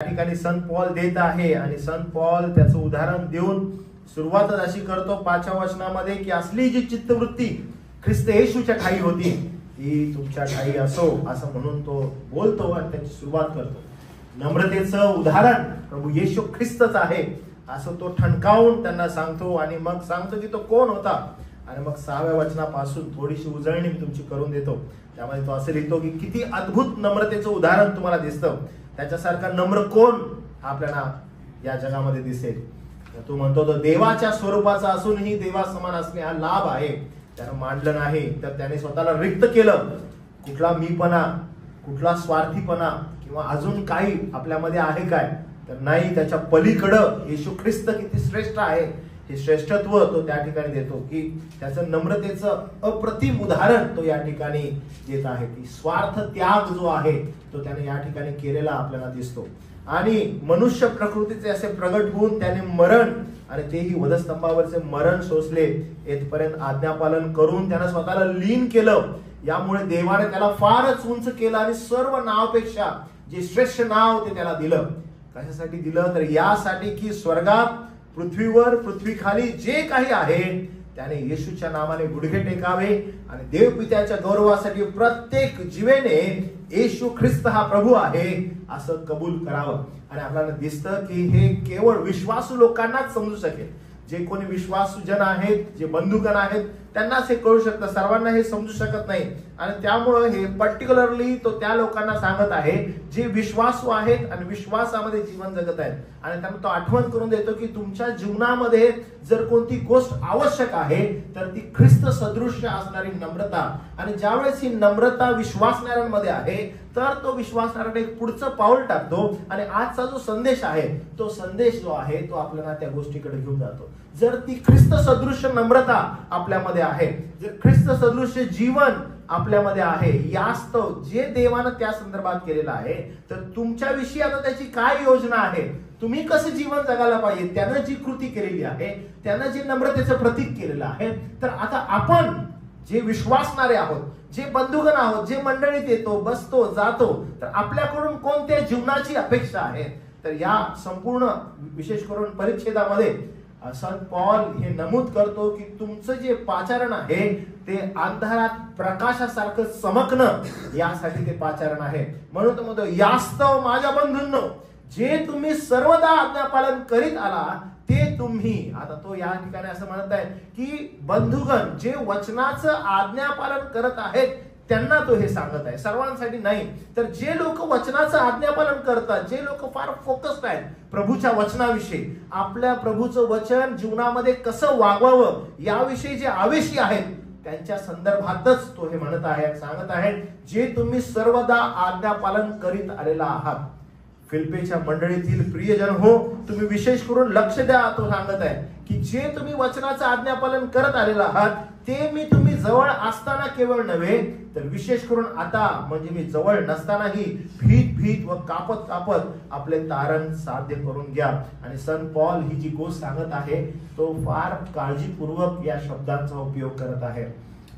या ठिकाणी संत पॉल देत आहे आणि संत पॉल त्याचं उदाहरण देऊन सुरुवातच अशी करतो 5व्या वचनामध्ये की असली जी चित्तवृत्ती ख्रिस्त येशूच्या ठायी होती ती तुमच्या ठायी असो असं म्हणून तो बोलतो आणि त्याची सुरुवात करतो. नम्रतेचं उदाहरण प्रभू येशू ख्रिस्तच आहे असं तो ठणकावून त्यांना सांगतो आणि मग सांगतो की तो कोण होता. आणि मग 6व्या वचनापासून थोडीशी उजळणी मी तुमची करून देतो. त्यामध्ये तो असं लिहितो की किती अद्भुत नम्रतेचं उदाहरण तुम्हाला दिसतं, त्याच्यासारखा नम्र कोण आपल्याला या जगामध्ये दिसेल. तो म्हणतो तो देवाच्या स्वरूपाचा असूनही देवा समान असणे हा लाभ आहे. त्यानं मांडलं नाही तर त्याने स्वतःला रिक्त केलं. कुठला मीपणा, कुठला स्वार्थीपणा किंवा अजून काही आपल्यामध्ये आहे काय तर नाही. त्याच्या पलीकडं येशू ख्रिस्त किती श्रेष्ठ आहे हे श्रेष्ठत्व तो त्या ठिकाणी देतो की त्याचं नम्रतेचं अप्रतिम उदाहरण तो या ठिकाणी देत आहे की स्वार्थ त्याग जो आहे तो त्याने या ठिकाणी केलेला आपल्याला दिसतो. आणि मनुष्य प्रकृतीचे असे प्रगट होऊन त्याने मरण आणि तेही वधस्तंभावरचे मरण सोसले येथपर्यंत आज्ञापालन करून त्याने स्वतःला लीन केलं. यामुळे देवाने त्याला फारच उंच केलं आणि सर्व नावापेक्षा जे श्रेष्ठ नाव ते त्याला दिलं. कशासाठी दिलं तर यासाठी की स्वर्गात, पृथ्वीवर, पृथ्वीखाली जे काही आहे त्याने येशूच्या नावाने गुडघे टेकावे आणि देवपित्याच्या गौरवासाठी प्रत्येक जीवेने येशू ख्रिस्त हा प्रभू आहे असं कबूल करावं. आणि आपल्याला दिसतं की हे केवळ विश्वासू लोकांनाच समजू शकेल. जे कोणी विश्वासू जन आहेत, जे बंधुगण आहेत त्यांनाच हे कळू शकतं, सर्वांना हे समजू शकत नाही. आणि त्यामुळं हे पर्टिक्युलरली तो त्या लोकांना सांगत आहे जे विश्वासू आहेत आणि विश्वासामध्ये जीवन जगत आहेत. आणि त्यांना तो आठवण करून देतो की तुमच्या जीवनामध्ये जर कोणती गोष्ट आवश्यक आहे तर ती ख्रिस्त सदृश्य असणारी नम्रता. आणि ज्यावेळेस ही नम्रता विश्वासणाऱ्यांमध्ये आहे तर तो विश्वासणाऱ्याने एक पुढचं पाऊल टाकतो. आणि आजचा जो संदेश आहे तो संदेश जो आहे तो आपल्याला त्या गोष्टीकडे घेऊन जातो. जर ती ख्रिस्त सदृश्य नम्रता आपल्यामध्ये आहे, जर ख्रिस्त सदृश्य जीवन आपल्यामध्ये आहे, यास्तव जे देवानं त्या संदर्भात केलेलं आहे तर तुमच्याविषयी आता त्याची काय योजना आहे, तुम्ही कसं जीवन जगायला पाहिजे, त्यानं जी कृती केलेली आहे, त्यानं जे नम्रतेचं प्रतीक केलेलं आहे. तर आता आपण जे विश्वासणारे आहोत, जे बंधुगण आहोत, जे मंडळीत येतो, बसतो, जातो, तर आपल्याकडून कोणत्या जीवनाची अपेक्षा आहे. तर या संपूर्ण विशेष करून परिच्छेदामध्ये संत पॉल हे नमूद करतो की तुमचं जे पाचारण आहे ते अंधारात प्रकाशासारखं चमकणं यासाठी ते पाचारण आहे. म्हणून तो म्हणतो यास्तव माझ्या बंधूंनो जे तुम्ही सर्वदा आज्ञापालन करीत आला ते तुम्ही. आता तो या ठिकाणी असं म्हणत आहे की बंधुगण जे वचनाचं आज्ञापालन करत आहेत त्यांना तो हे सांगत आहे, सर्वांसाठी नाही. तर जे लोक वचनाचं आज्ञापालन करतात, जे लोक फार फोकस्ड आहेत प्रभूच्या वचनाविषयी, आपल्या प्रभूचं वचन जीवनामध्ये कसं वागवावं याविषयी जे आवेशी आहेत त्यांच्या संदर्भातच तो हे म्हणत आहे, सांगत आहे जे तुम्ही सर्वदा आज्ञापालन करीत आलेला आहात. फिलिप्पीच्या मंडळीतील प्रियजन हो, तुम्ही विशेष करून लक्ष द्या. तो सांगत आहे की जे तुम्ही वचनाचं आज्ञापालन करत आलेला आहात ते मी तुम्ही जवळ असताना केवळ नव्हे तर विशेष करून आता म्हणजे मी जवळ नसतानाही भीत भीत व कापत कापत आपले तारण साध्य करून घ्या. आणि संत पॉल ही जी गोष्ट सांगत आहे तो फार काळजीपूर्वक या शब्दांचा उपयोग करत आहे.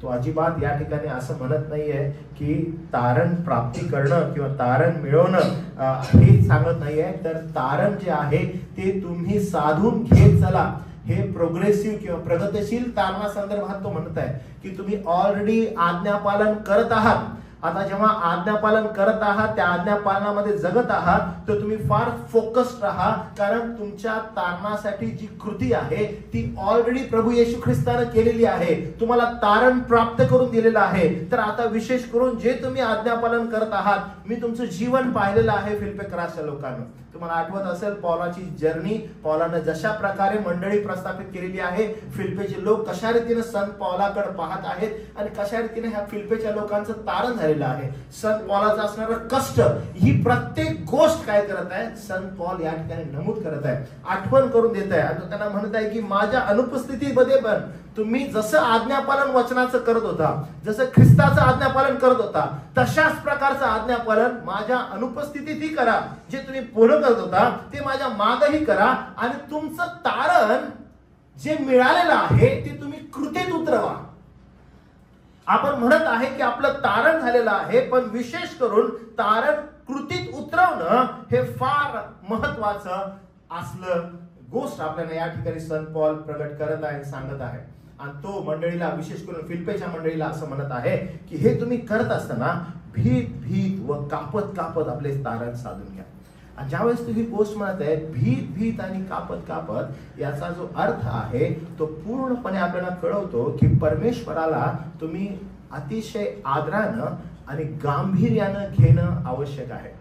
तो अजिबात या ठिकाणी असं म्हणत नाहीये की तारण प्राप्ती करणं किंवा तारण मिळवणं हे सांगत नाहीये. तर तारण जे आहे ते तुम्ही साधून घेत चला. हे प्रोग्रेसिव्ह किंवा प्रगतशील तारणा संदर्भात तो म्हणत आहे की तुम्ही ऑलरेडी आज्ञापालन करत आहात. आता जेव्हा आज्ञापालन करत आहात, त्या आज्ञापालनामध्ये जगत आहात तर तुम्ही फार फोकस्ड राहा, कारण तुमच्या तारणासाठी जी कृती आहे ती ऑलरेडी प्रभू येशू ख्रिस्ताने केलेली आहे. तुम्हाला तारण प्राप्त करून दिलेलं आहे. तर आता विशेष करून जे तुम्ही आज्ञापालन करत आहात, मी तुमचं जीवन पाहिलेलं आहे फिलिप्पीकराच्या लोकांना. तुम्हाला आठवत असेल पौलाची जर्नी, पौलानं जशा प्रकारे मंडळी प्रस्थापित केलेली आहे, फिलिप्पीचे लोक कशा रीतीने संत पौलाकडे पाहत आहेत आणि कशा रीतीने ह्या फिलिप्पीच्या लोकांचं तारण झालेलं आहे. संत पौलाचं असणारं कष्ट, ही प्रत्येक गोष्ट काय करत आहे संत पौल या ठिकाणी नमूद करत आहे, आठवण करून देत आहे. आणि त्यांना म्हणत आहे की माझ्या अनुपस्थितीमध्ये पण तुम्ही जसं आज्ञापालन वचनाचं करत होता, जसं ख्रिस्ताचं आज्ञापालन करत होता, तशाच प्रकारचं आज्ञापालन माझ्या अनुपस्थितीतही करा. जे तुम्ही पुढं करत होता ते माझ्या मागही करा. आणि तुमचं तारण जे मिळालेलं आहे ते तुम्ही कृतीत उतरवा. आपण म्हणत आहे की आपलं तारण झालेलं आहे, पण विशेष करून तारण कृतीत उतरवणं हे फार महत्वाचं असलं गोष्ट आपल्याला या ठिकाणी संत पॉल प्रगट करत आहे, सांगत आहे. आणि तो मंडळीला, विशेष करून फिलिप्पीच्या मंडळीला असं म्हणत आहे की हे तुम्ही करत असताना भीत भीत व कापत कापत आपले तारण साधून घ्या. आणि ज्यावेळेस तुम्ही गोष्ट म्हणत आहे भीत भीत आणि कापत कापत, याचा जो अर्थ आहे तो पूर्णपणे आपल्याला कळवतो की परमेश्वराला तुम्ही अतिशय आदरानं आणि गांभीर्यानं घेणं आवश्यक आहे.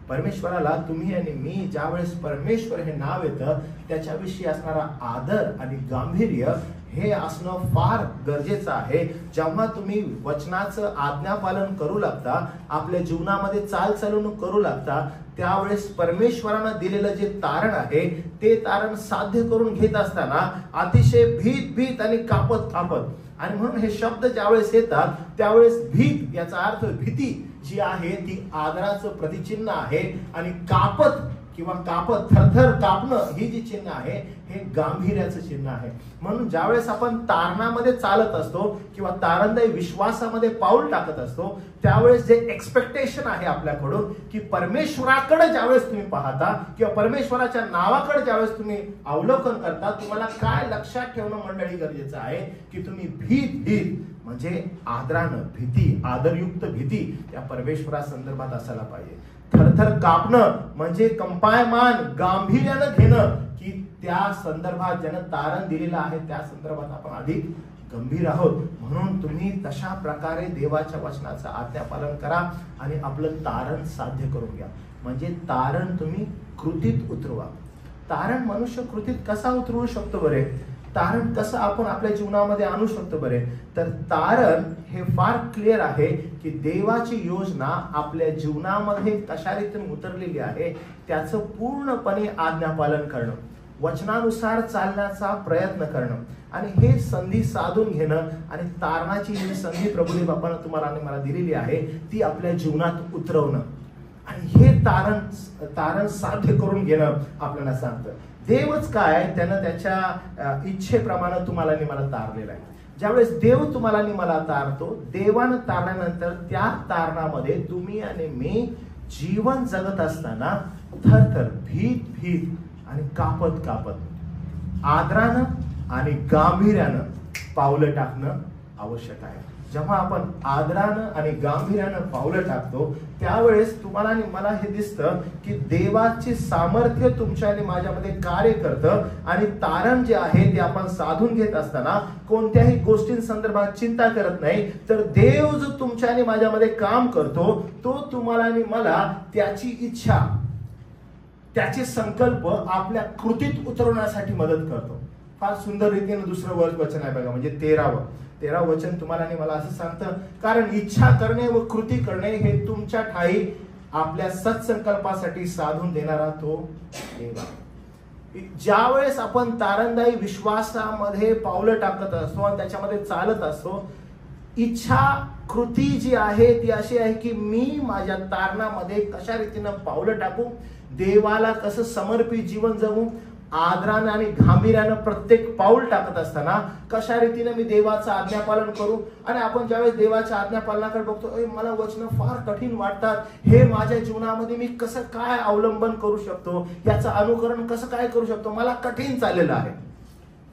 परमेश्वराला तुम्ही आणि मी ज्यावेळेस परमेश्वर हे नाव येतं त्याच्याविषयी असणारा आदर आणि गांभीर्य हे असणं फार गरजेचं आहे. जेव्हा तुम्ही वचनाचं आज्ञापालन करू लागता, आपल्या जीवनामध्ये चालचलवणूक करू लागता, त्यावेळेस परमेश्वरानं दिलेलं जे तारण आहे ते तारण साध्य करून घेत असताना अतिशय भीत भीत आणि कापत कापत, आणि म्हणून हे शब्द ज्यावेळेस येतात त्यावेळेस भीत याचा अर्थ भीती जी आहे ती आदराचं प्रतिचिन्ह आहे, आणि कापत किंवा कापत थरथर कापणं ही जी चिन्ह आहे हे गांभीर्याचं चिन्ह आहे. म्हणून ज्यावेळेस आपण तारणामध्ये चालत असतो किंवा तारणदायी विश्वासामध्ये पाऊल टाकत असतो, त्यावेळेस जे एक्सपेक्टेशन आहे आपल्याकडून की परमेश्वराकडे ज्यावेळेस तुम्ही पाहता किंवा परमेश्वराच्या नावाकडे ज्यावेळेस तुम्ही अवलोकन करता, तुम्हाला काय लक्षात ठेवणं मंडळी गरजेचं आहे की तुम्ही भीत भीत म्हणजे आदरानं, भीती, आदरयुक्त भीती त्या परमेश्वरा संदर्भात असायला पाहिजे. थरथर कापणं म्हणजे कंपायमान गांभीर्यानं घेणं की त्या संदर्भात ज्यानं तारण दिलेलं आहे त्या संदर्भात आपण अधिक गंभीर आहोत. म्हणून तुम्ही तशा प्रकारे देवाच्या वचनाचं आज्ञापालन करा आणि आपलं तारण साध्य करून घ्या. म्हणजे तारण तुम्ही कृतीत उतरवा. तारण मनुष्य कृतीत कसा उतरवू शकतो बरे? तारण कसं आपण आपल्या जीवनामध्ये आणू शकतो बरे? तर तारण हे फार क्लिअर आहे की देवाची योजना आपल्या जीवनामध्ये कशा रीतीने उतरलेली आहे त्याचं पूर्णपणे आज्ञापालन करणं, वचनानुसार चालण्याचा प्रयत्न करणं, आणि हे संधी साधून घेणं, आणि तारणाची जी संधी प्रभूने बापानं तुम्हाला आणि मला दिलेली आहे ती आपल्या जीवनात उतरवणं, आणि हे तारण साध्य करून घेणं आपल्याला सांगतं. देवच काय, त्यानं त्याच्या इच्छेप्रमाणे तुम्हाला आणि मला तारलेला आहे. ज्यावेळेस देव तुम्हाला आणि मला तारतो, देवानं तारल्यानंतर त्या तारणामध्ये तुम्ही आणि मी जीवन जगत असताना थरथर भीत भीत आणि कापत कापत आदरानं आणि गांभीर्यानं पावलं टाकणं आवश्यक आहे. जेव्हा आपण आदरानं आणि गांभीर्यानं पावलं टाकतो त्यावेळेस तुम्हाला आणि मला हे दिसतं की देवाचे सामर्थ्य तुमच्या आणि माझ्यामध्ये कार्य करतं, आणि तारण जे आहे ते आपण साधून घेत असताना कोणत्याही गोष्टींसंदर्भात चिंता करत नाही, तर देव जो तुमच्या आणि माझ्यामध्ये काम करतो तो तुम्हाला आणि मला त्याची इच्छा, त्याचे संकल्प आपल्या कृतीत उतरवण्यासाठी मदत करतो. फार सुंदर रीतीने दुसरं वचन आहे बघा, म्हणजे 13 वचन तुम्हाला आणि मला असं सांगतं, कारण इच्छा करणे व कृती करणे हे तुमच्या ठाई आपल्या सत्संकल्पासाठी साधून देणारा तो देव आहे. ज्यावेळेस आपण तारणदायी विश्वासामध्ये पावलं टाकत असतो आणि त्याच्यामध्ये चालत असतो, इच्छा कृती जी आहे ती अशी आहे की मी माझ्या तारणामध्ये कशा रीतीनं पावलं टाकू, देवाला कसं समर्पित जीवन जगू, आदरानं आणि गांभीर्यानं प्रत्येक पाऊल टाकत असताना कशा रीतीने मी देवाचं आज्ञापालन करू. आणि आपण ज्यावेळेस देवाच्या आज्ञापालनाकडे बघतो, मला वचन फार कठीण वाटतात, हे माझ्या जीवनामध्ये मी कसं काय अवलंबन करू शकतो, याचं अनुकरण कसं काय करू शकतो, मला कठीण चाललेलं आहे.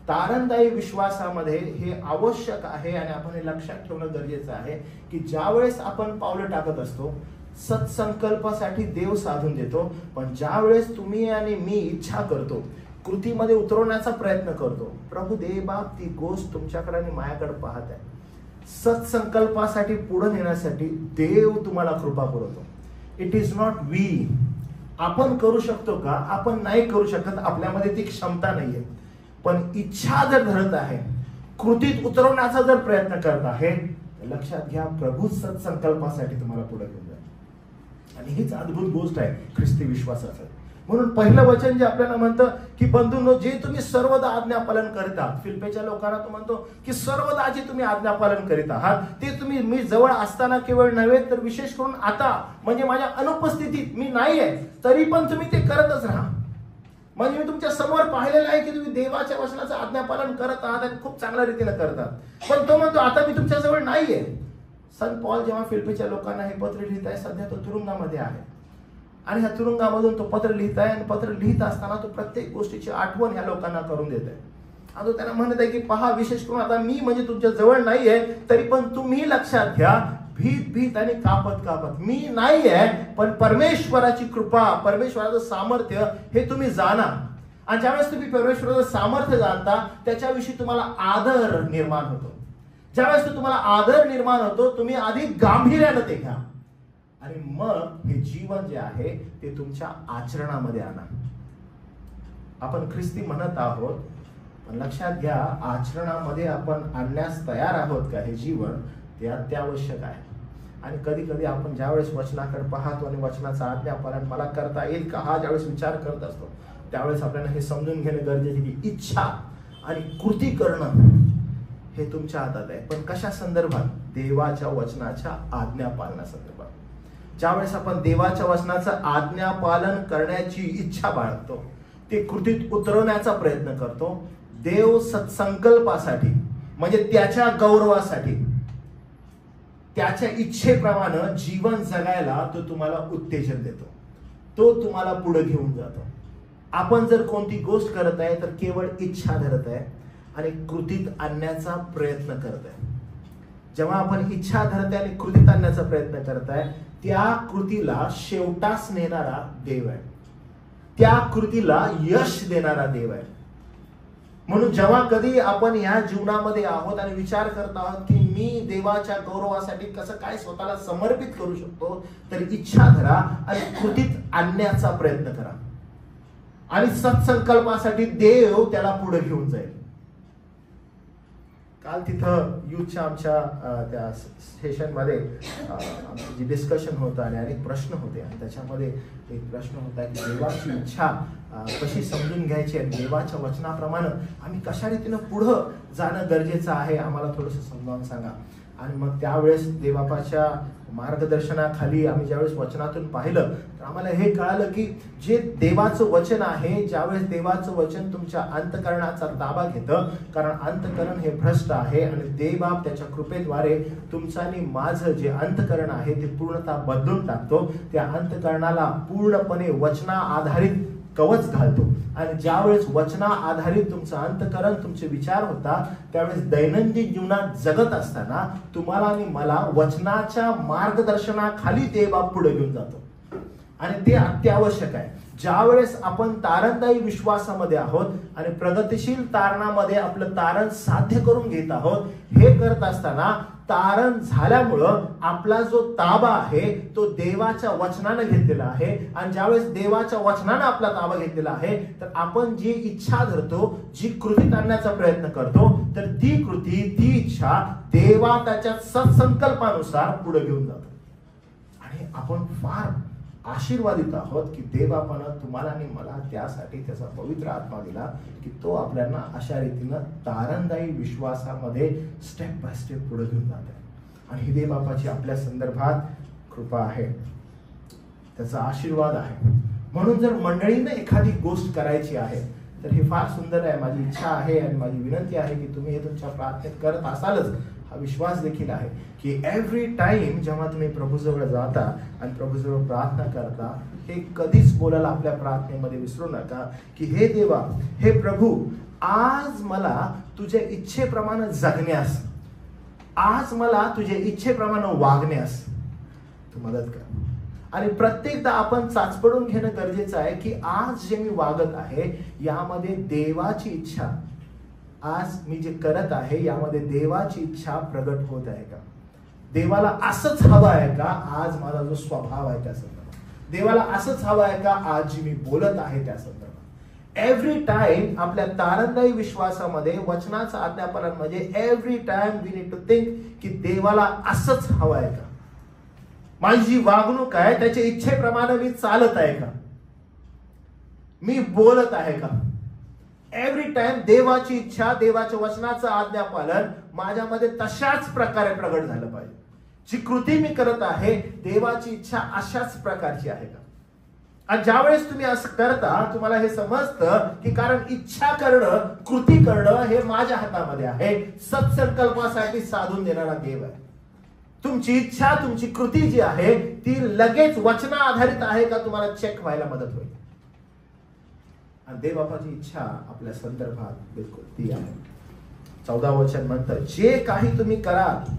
तारणदायी विश्वासामध्ये हे आवश्यक आहे, आणि आपण हे लक्षात ठेवणं गरजेचं आहे की ज्यावेळेस आपण पावलं टाकत असतो सत्संकल्पासाठी देव साधून देतो, पण ज्यावेळेस तुम्ही आणि मी इच्छा करतो, कृतीमध्ये उतरवण्याचा प्रयत्न करतो, प्रभू देवबाप ती गोष्ट तुमच्याकडे आणि माझ्याकडे पाहत आहे. सत्संकल्पासाठी पुढे नेण्यासाठी देव तुम्हाला कृपा पुरवतो. It is not we. आपण करू शकतो का? आपण नाही करू शकत, आपल्यामध्ये ती क्षमता नाहीये. पण इच्छा जर धरत आहे, कृतीत उतरवण्याचा जर प्रयत्न करत आहे, लक्षात घ्या प्रभू सत्संकल्पासाठी तुम्हाला पुढे घेऊन जाईल. आणि हीच अद्भुत गोष्ट आहे ख्रिस्ती विश्वासाचं. म्हणून पहिलं वचन जे आपल्याला म्हणतं की बंधूंनो, जे तुम्ही सर्वदा आज्ञापालन करीत आहात, फिलिप्पीच्या लोकांना तो म्हणतो की सर्वदा जे तुम्ही आज्ञापालन करीत आहात ते तुम्ही मी जवळ असताना केवळ नव्हे तर विशेष करून आता, म्हणजे माझ्या अनुपस्थितीत मी नाही आहे तरी पण तुम्ही ते करतच राहा. म्हणजे मी तुमच्या समोर पाहिलेलं आहे की तुम्ही देवाच्या वचनाचं आज्ञापालन करत आहात आणि खूप चांगल्या रीतीने करतात. पण तो म्हणतो आता मी तुमच्या जवळ नाहीये. संत पॉल जेव्हा फिलिप्पीच्या लोकांना हे पत्र लिहित आहे, सध्या तो तुरुंगामध्ये आहे. आणि ह्या तुरुंगामधून तो पत्र लिहित आहे आणि पत्र लिहित असताना तो प्रत्येक गोष्टीची आठवण ह्या लोकांना करून देत आहे. आणि तो त्यांना म्हणत आहे की पहा, विशेष करून आता मी म्हणजे तुमच्या जवळ नाहीये, तरी पण तुम्ही लक्षात घ्या, भीत भीत आणि कापत कापत मी नाही आहे, पण परमेश्वराची कृपा, परमेश्वराचं सामर्थ्य हे तुम्ही जाणा. आणि ज्यावेळेस तुम्ही परमेश्वराचं सामर्थ्य जाणता, त्याच्याविषयी तुम्हाला आदर निर्माण होतो. ज्यावेळेस तुम्हाला आदर निर्माण होतो, तुम्ही अधिक गांभीर्यानं ते घ्या आणि मग हे जीवन जे आहे ते तुमच्या आचरणामध्ये आणा. आपण ख्रिस्ती म्हणत आहोत, पण लक्षात घ्या, आचरणामध्ये आपण आणण्यास तयार आहोत का हे जीवन, ते अत्यावश्यक आहे. आणि कधी कधी आपण ज्यावेळेस वचनाकडे पाहतो आणि वचनाचा आज्ञापालन मला करता येईल का हा ज्यावेळेस विचार करत असतो, त्यावेळेस आपल्याला हे समजून घेणे गरजेचे की इच्छा आणि कृती करणं हे तुमच्या हातात आहे. पण कशा संदर्भात? देवाच्या वचनाच्या आज्ञापालनासंदर्भात. ज्यावेळेस आपण देवाच्या वचनाचं आज्ञापालन करण्याची इच्छा बाळगतो, ते कृतीत उतरवण्याचा प्रयत्न करतो, देव सत्संकल्पासाठी म्हणजे त्याच्या गौरवासाठी, त्याच्या इच्छेप्रमाणे जीवन जगायला तो तुम्हाला उत्तेजन देतो, तो तुम्हाला पुढे घेऊन जातो. आपण जर कोणती गोष्ट करत आहे तर केवळ इच्छा धरत आहे आणि कृतीत आणण्याचा प्रयत्न करत आहे. जेव्हा आपण इच्छा धरत आहे आणि कृतीत आणण्याचा प्रयत्न करत आहे, त्या कृतीला शेवटास नेणारा देव आहे, त्या कृतीला यश देणारा देव आहे. म्हणून जेव्हा कधी आपण या जीवनामध्ये आहोत आणि विचार करत आहोत की मी देवाच्या गौरवासाठी कसं काय स्वतःला समर्पित करू शकतो, तर इच्छा धरा आणि कृतीत आणण्याचा प्रयत्न करा आणि सत्संकल्पासाठी देव त्याला पुढे घेऊन जाईल. काल तिथं युथच्या आमच्या त्या सेशन मध्ये आमचं जे डिस्कशन होतं आणि अनेक प्रश्न होते, आणि त्याच्यामध्ये एक प्रश्न होता की देवाची इच्छा कशी समजून घ्यायची आणि देवाच्या वचनाप्रमाणे आम्ही कशा रीतीनं पुढं जाणं गरजेचं आहे, आम्हाला थोडंसं समजावून सांगा. आणि मग त्यावेळेस देवबापाच्या मार्गदर्शनाखाली आम्ही ज्यावेळेस वचनातून पाहिलं तर आम्हाला हे कळालं की जे देवाचं वचन आहे, ज्यावेळेस देवाचं वचन तुमच्या अंतकरणाचा ताबा घेतं, कारण अंतकरण हे भ्रष्ट आहे आणि देवबाप त्याच्या कृपेद्वारे तुमचं आणि माझं जे अंतकरण आहे ते पूर्णतः बदलून टाकतो. त्या अंतकरणाला पूर्णपणे वचना आधारित कवच घालतो. आणि ज्यावेळेस वचना आधारित तुमचं अंतकरण, तुमचे विचार होता, त्यावेळेस दैनंदिन जीवनात जगत असताना तुम्हाला आणि मला वचनाच्या मार्गदर्शनाखाली देवबाप पुढे घेऊन जातो आणि ते अत्यावश्यक आहे. ज्यावेळेस आपण तारणदायी विश्वासामध्ये आहोत आणि प्रगतिशील तारणामध्ये आपलं तारण साध्य करून घेत आहोत, हे करत असताना तारण झाल्यामुळं आपला जो ताबा आहे तो देवाच्या वचनानं घेतलेला आहे. आणि ज्यावेळेस देवाच्या वचनानं आपला ताबा घेतलेला आहे, तर आपण जी इच्छा धरतो, जी कृतीत आणण्याचा प्रयत्न करतो, तर ती कृती, ती इच्छा देवा त्याच्या सत्संकल्पानुसार पुढे घेऊन जातो. आणि आपण फार आशीर्वादित आहोत की देवापानं तुम्हाला आणि मला त्यासाठी त्याचा पवित्र आत्मा दिला की तो आपल्याला अशा रीतीनं तारणदायी विश्वासामध्ये स्टेप बाय स्टेप पुढे घेऊन जात आहे. आणि ही देवबापाची आपल्या संदर्भात कृपा आहे, त्याचा आशीर्वाद आहे. म्हणून जर मंडळीने एखादी गोष्ट करायची आहे तर हे फार सुंदर आहे. माझी इच्छा आहे आणि माझी विनंती आहे की तुम्ही हे तुमच्या प्रार्थनेत करत असालच, हा विश्वास देखील आहे की एव्हरी टाइम जेव्हा तुम्ही प्रभूजवळ जाता आणि प्रभूजवळ प्रार्थना करता, हे कधीच बोलायला आपल्या प्रार्थनेमध्ये विसरू नका की हे देवा, हे प्रभू, आज मला तुझ्या इच्छेप्रमाणे जगण्यास, आज मला तुझ्या इच्छेप्रमाणे वागण्यास तू मदत कर. आणि प्रत्येकदा आपण चाचपडून घेणं गरजेचं आहे की आज जे मी वागत आहे यामध्ये देवाची इच्छा, आज मी जे करत आहे यामध्ये देवाची इच्छा प्रगट होत आहे का, देवाला असंच हवं आहे का आज माझा जो स्वभाव आहे त्या संदर्भात, देवाला असंच हवं आहे का आज जी मी बोलत आहे त्या संदर्भात. एव्हरी टाइम आपल्या तारणदायी विश्वासामध्ये, वचनाचं आज्ञापालनामध्ये every time we need to think की देवाला असंच हवं आहे का, माझी जी वागणूक आहे त्याच्या इच्छेप्रमाणे मी चालत आहे का, मी बोलत आहे का. एव्हरी टाइम देवाची इच्छा, देवाच्या वचनाचं आज्ञापालन माझ्यामध्ये तशाच प्रकारे प्रगट झालं पाहिजे. जी कृती मी करत आहे देवाची इच्छा अशाच प्रकारची आहे का. आणि ज्यावेळेस तुम्ही असं करता तुम्हाला हे समजतं की कारण इच्छा करणं, कृती करणं हे माझ्या हातामध्ये आहे. सत्संकल्पासाठी साधून देणारा देव आहे. तुमची इच्छा, तुमची कृती जी आहे ती लगेच वचना आधारित आहे का, तुम्हाला चेक व्हायला मदत होईल. आणि देवबापाची इच्छा आपल्या संदर्भात बिलकुल ती आहे. 14 वचन म्हणतं, जे काही तुम्ही कराल,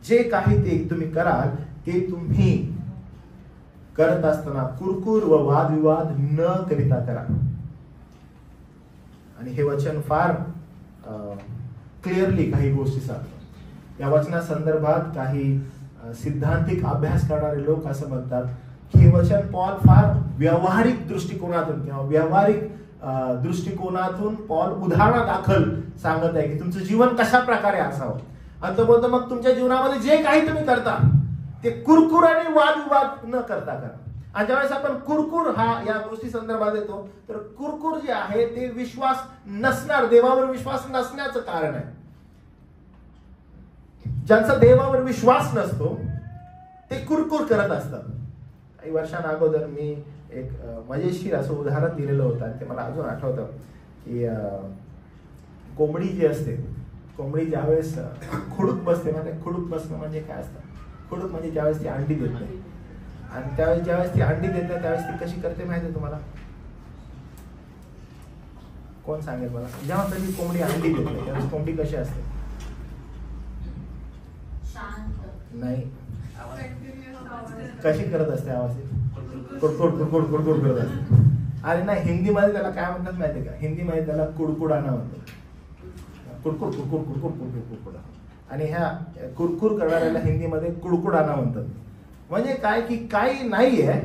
जे काही ते तुम्ही कराल ते तुम्ही करत असताना कुरकुर व वादविवाद न करिता करा. आणि हे वचन फार क्लिअरली काही गोष्टी सांगतात. या वचना संदर्भात काही सिद्धांतिक अभ्यास करणारे लोक असं म्हणतात की हे वचन पॉल फार व्यावहारिक दृष्टिकोनातून किंवा व्यावहारिक दृष्टिकोनातून पॉल उदाहरणादाखल सांगत आहे की तुमचं जीवन कशा प्रकारे असावं. आणि तो बोलतो मग तुमच्या जीवनामध्ये जे काही तुम्ही करता ते कुरकुर आणि वादविवाद न करता करा. आणि ज्यावेळेस आपण कुरकुर हा या गोष्टी संदर्भात येतो तर कुरकुर जे आहे ते विश्वास नसणार, देवावर विश्वास नसण्याचं कारण आहे. ज्यांचा देवावर विश्वास नसतो ते कुरकुर करत असतात. काही वर्षांअगोदर मी एक मजेशीर असं उदाहरण दिलेलं होतं आणि ते मला अजून आठवतं की कोंबडी जी असते, कोंबडी ज्यावेळेस खुडूक बसते, म्हणजे खुडूक बसणं म्हणजे काय असतं, खुडूक म्हणजे ज्यावेळेस ती अंडी देत नाही आणि त्यावेळेस ज्यावेळेस ती अंडी देत नाही त्यावेळेस ती कशी करते माहिती आहे तुम्हाला? कोण सांगेल मला? जेव्हा कधी कोंबडी अंडी देत नाही त्यावेळेस कोंबडी कशी असते? नाही, कशी करत असते? आवाज कुडकुड कुडकुड कुडकुड करत असते. अरे नाही, हिंदीमध्ये त्याला काय म्हणतात माहितीये का? हिंदीमध्ये त्याला कुडकुडाना म्हणतात. कुडकुड कुडकुड कुडकुड कुडकुड कुडकुडा. आणि ह्या कुरकुर करणाऱ्याला हिंदीमध्ये कुडकुडाना म्हणतात. म्हणजे काय की काही नाहीये,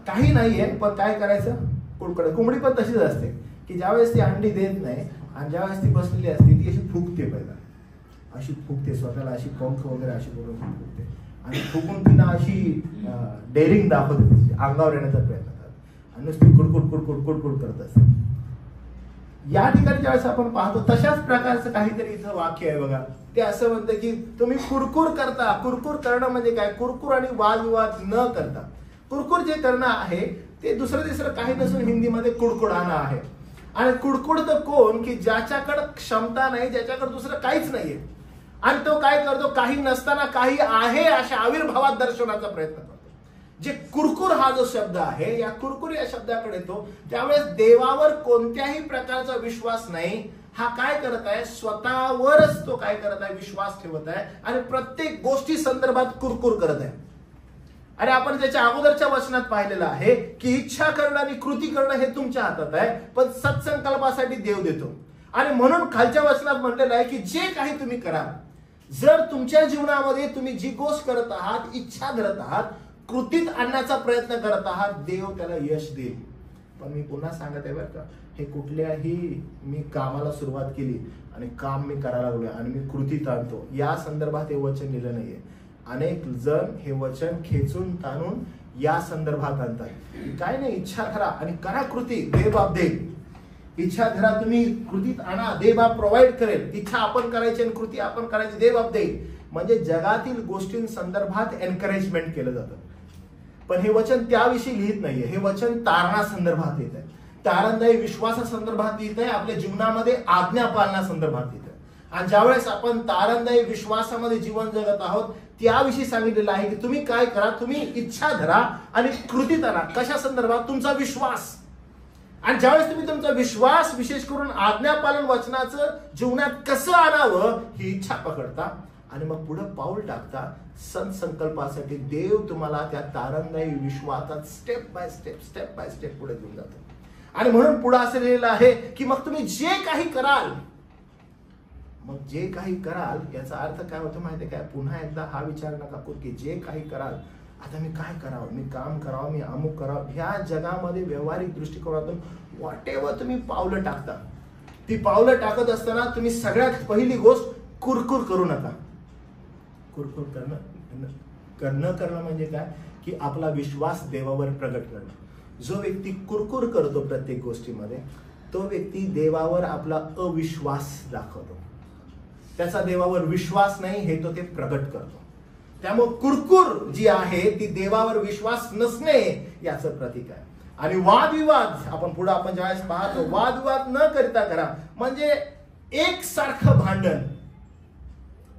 काही नाहीये पण काय करायचं, कुडकुड. कोंबडी पण तशीच असते की ज्यावेळेस ती अंडी देत नाही आणि ज्यावेळेस ती बसलेली असते ती अशी फुगते, पहिला अशी फुगते स्वतःला, अशी पंख वगैरे अशी करून फुगते आणि फुगून तिला अशी डेअरिंग दाखवते, तिची अंगावर येण्याचा प्रयत्न करते आणि नुसती कुडकुड कुडकुड कुडकुड करत असते. या ठिकाणी ज्यावेळेस आपण पाहतो तशाच प्रकारचं काहीतरी इथं वाक्य आहे बघा. ते असं म्हणतं की तुम्ही कुरकुर करता. कुरकुर करणं म्हणजे काय? कुरकुर आणि वादविवाद न करता. कुरकुर जे करणं आहे ते दुसरं तिसरं काही नसून हिंदीमध्ये कुडकुडाना आहे. आणि कुडकुडतं कोण? की ज्याच्याकडे क्षमता नाही, ज्याच्याकडे दुसरं काहीच नाहीये आणि तो काय करतो, काही नसताना काही आहे अशा आविर्भावात दर्शवण्याचा प्रयत्न करतो. जे कुरकुर हा जो शब्द आहे, या कुरकुर या शब्दाकडे येतो त्यावेळेस देवावर कोणत्याही प्रकारचा विश्वास नाही. हा काय करत आहे, स्वतःवरच तो काय करत आहे, विश्वास ठेवत आहे आणि प्रत्येक गोष्टी संदर्भात कुरकुर करत आहे. आणि आपण त्याच्या अगोदरच्या वचनात पाहिलेलं आहे की इच्छा करणं आणि कृती करणं हे तुमच्या हातात आहे, पण सत्संकल्पासाठी देव देतो. आणि म्हणून खालच्या वचनात म्हटलेलं आहे की जे काही तुम्ही करा, जर तुमच्या जीवनामध्ये तुम्ही जी गोष्ट करत आहात, इच्छा धरत आहात, कृतीत आणण्याचा प्रयत्न करत आहात, देव त्याला यश देईल. पण मी पुन्हा सांगत आहे बरं का, हे कुठल्याही मी कामाला सुरुवात केली आणि काम मी करायला लागलोय आणि मी कृतीत आणतो या संदर्भात हे वचन लिहिलं नाहीये. अनेक जण हे वचन खेचून ताणून या संदर्भात आणतात. काय नाही, इच्छा धरा आणि करा कृती, देव बाप देईल. इच्छा धरा, तुम्ही कृतीत आणा, देव बाप प्रोव्हाइड करेल. इच्छा आपण करायची आणि कृती आपण करायची, देव बाप देईल. म्हणजे जगातील गोष्टींसंदर्भात एनकरेजमेंट केलं जातं. पण हे वचन त्याविषयी लिहित नाहीये. हे वचन तारणा संदर्भात येत आहे, तारणदायी विश्वासासंदर्भात येत आहे, आपल्या जीवनामध्ये आज्ञा पालना संदर्भात येत आहे. आणि ज्यावेळेस आपण तारणदायी विश्वासामध्ये जीवन जगत आहोत त्याविषयी सांगितलेलं आहे की तुम्ही काय करा, तुम्ही इच्छा धरा आणि कृतीत आणा. कशा संदर्भात? तुमचा विश्वास. आणि ज्यावेळेस तुम्ही तुमचा विश्वास, विशेष करून आज्ञापालन वचनाचं जीवनात कसं आणावं ही इच्छा पकडता आणि मग पुढे पाऊल टाकता, संकल्पासाठी देव तुम्हाला त्या तारणदायी विश्वासात स्टेप बाय स्टेप पुढे घेऊन जातो. आणि म्हणून पुढे असं लिहिलेलं आहे की मग तुम्ही जे काही कराल, मग जे काही कराल याचा अर्थ काय होतो माहितीये काय? पुन्हा एकदा हा विचार नका करू की जे काही कराल, आता मी काय करावं, मी काम करावं, मी अमुक करावं. ह्या जगामध्ये व्यावहारिक दृष्टिकोनातून व्हॉटेवर तुम्ही पावलं टाकता, ती पावलं टाकत असताना तुम्ही सगळ्यात पहिली गोष्ट कुरकुर करू नका. कुरकुर करणं म्हणजे काय? की आपला विश्वास देवावर प्रगट करणं. जो व्यक्ती कुरकुर करतो प्रत्येक गोष्टीमध्ये, तो व्यक्ती देवावर आपला अविश्वास दाखवतो. त्याचा देवावर विश्वास नाही हे तो ते प्रगट करतो. त्यामुळे कुरकुर जी आहे ती देवावर विश्वास नसणे याचं प्रतीक आहे. आणि वादविवाद आपण पुढे आपण ज्यावेळेस पाहतो, वादविवाद न करता करा म्हणजे एकसारखं भांडण.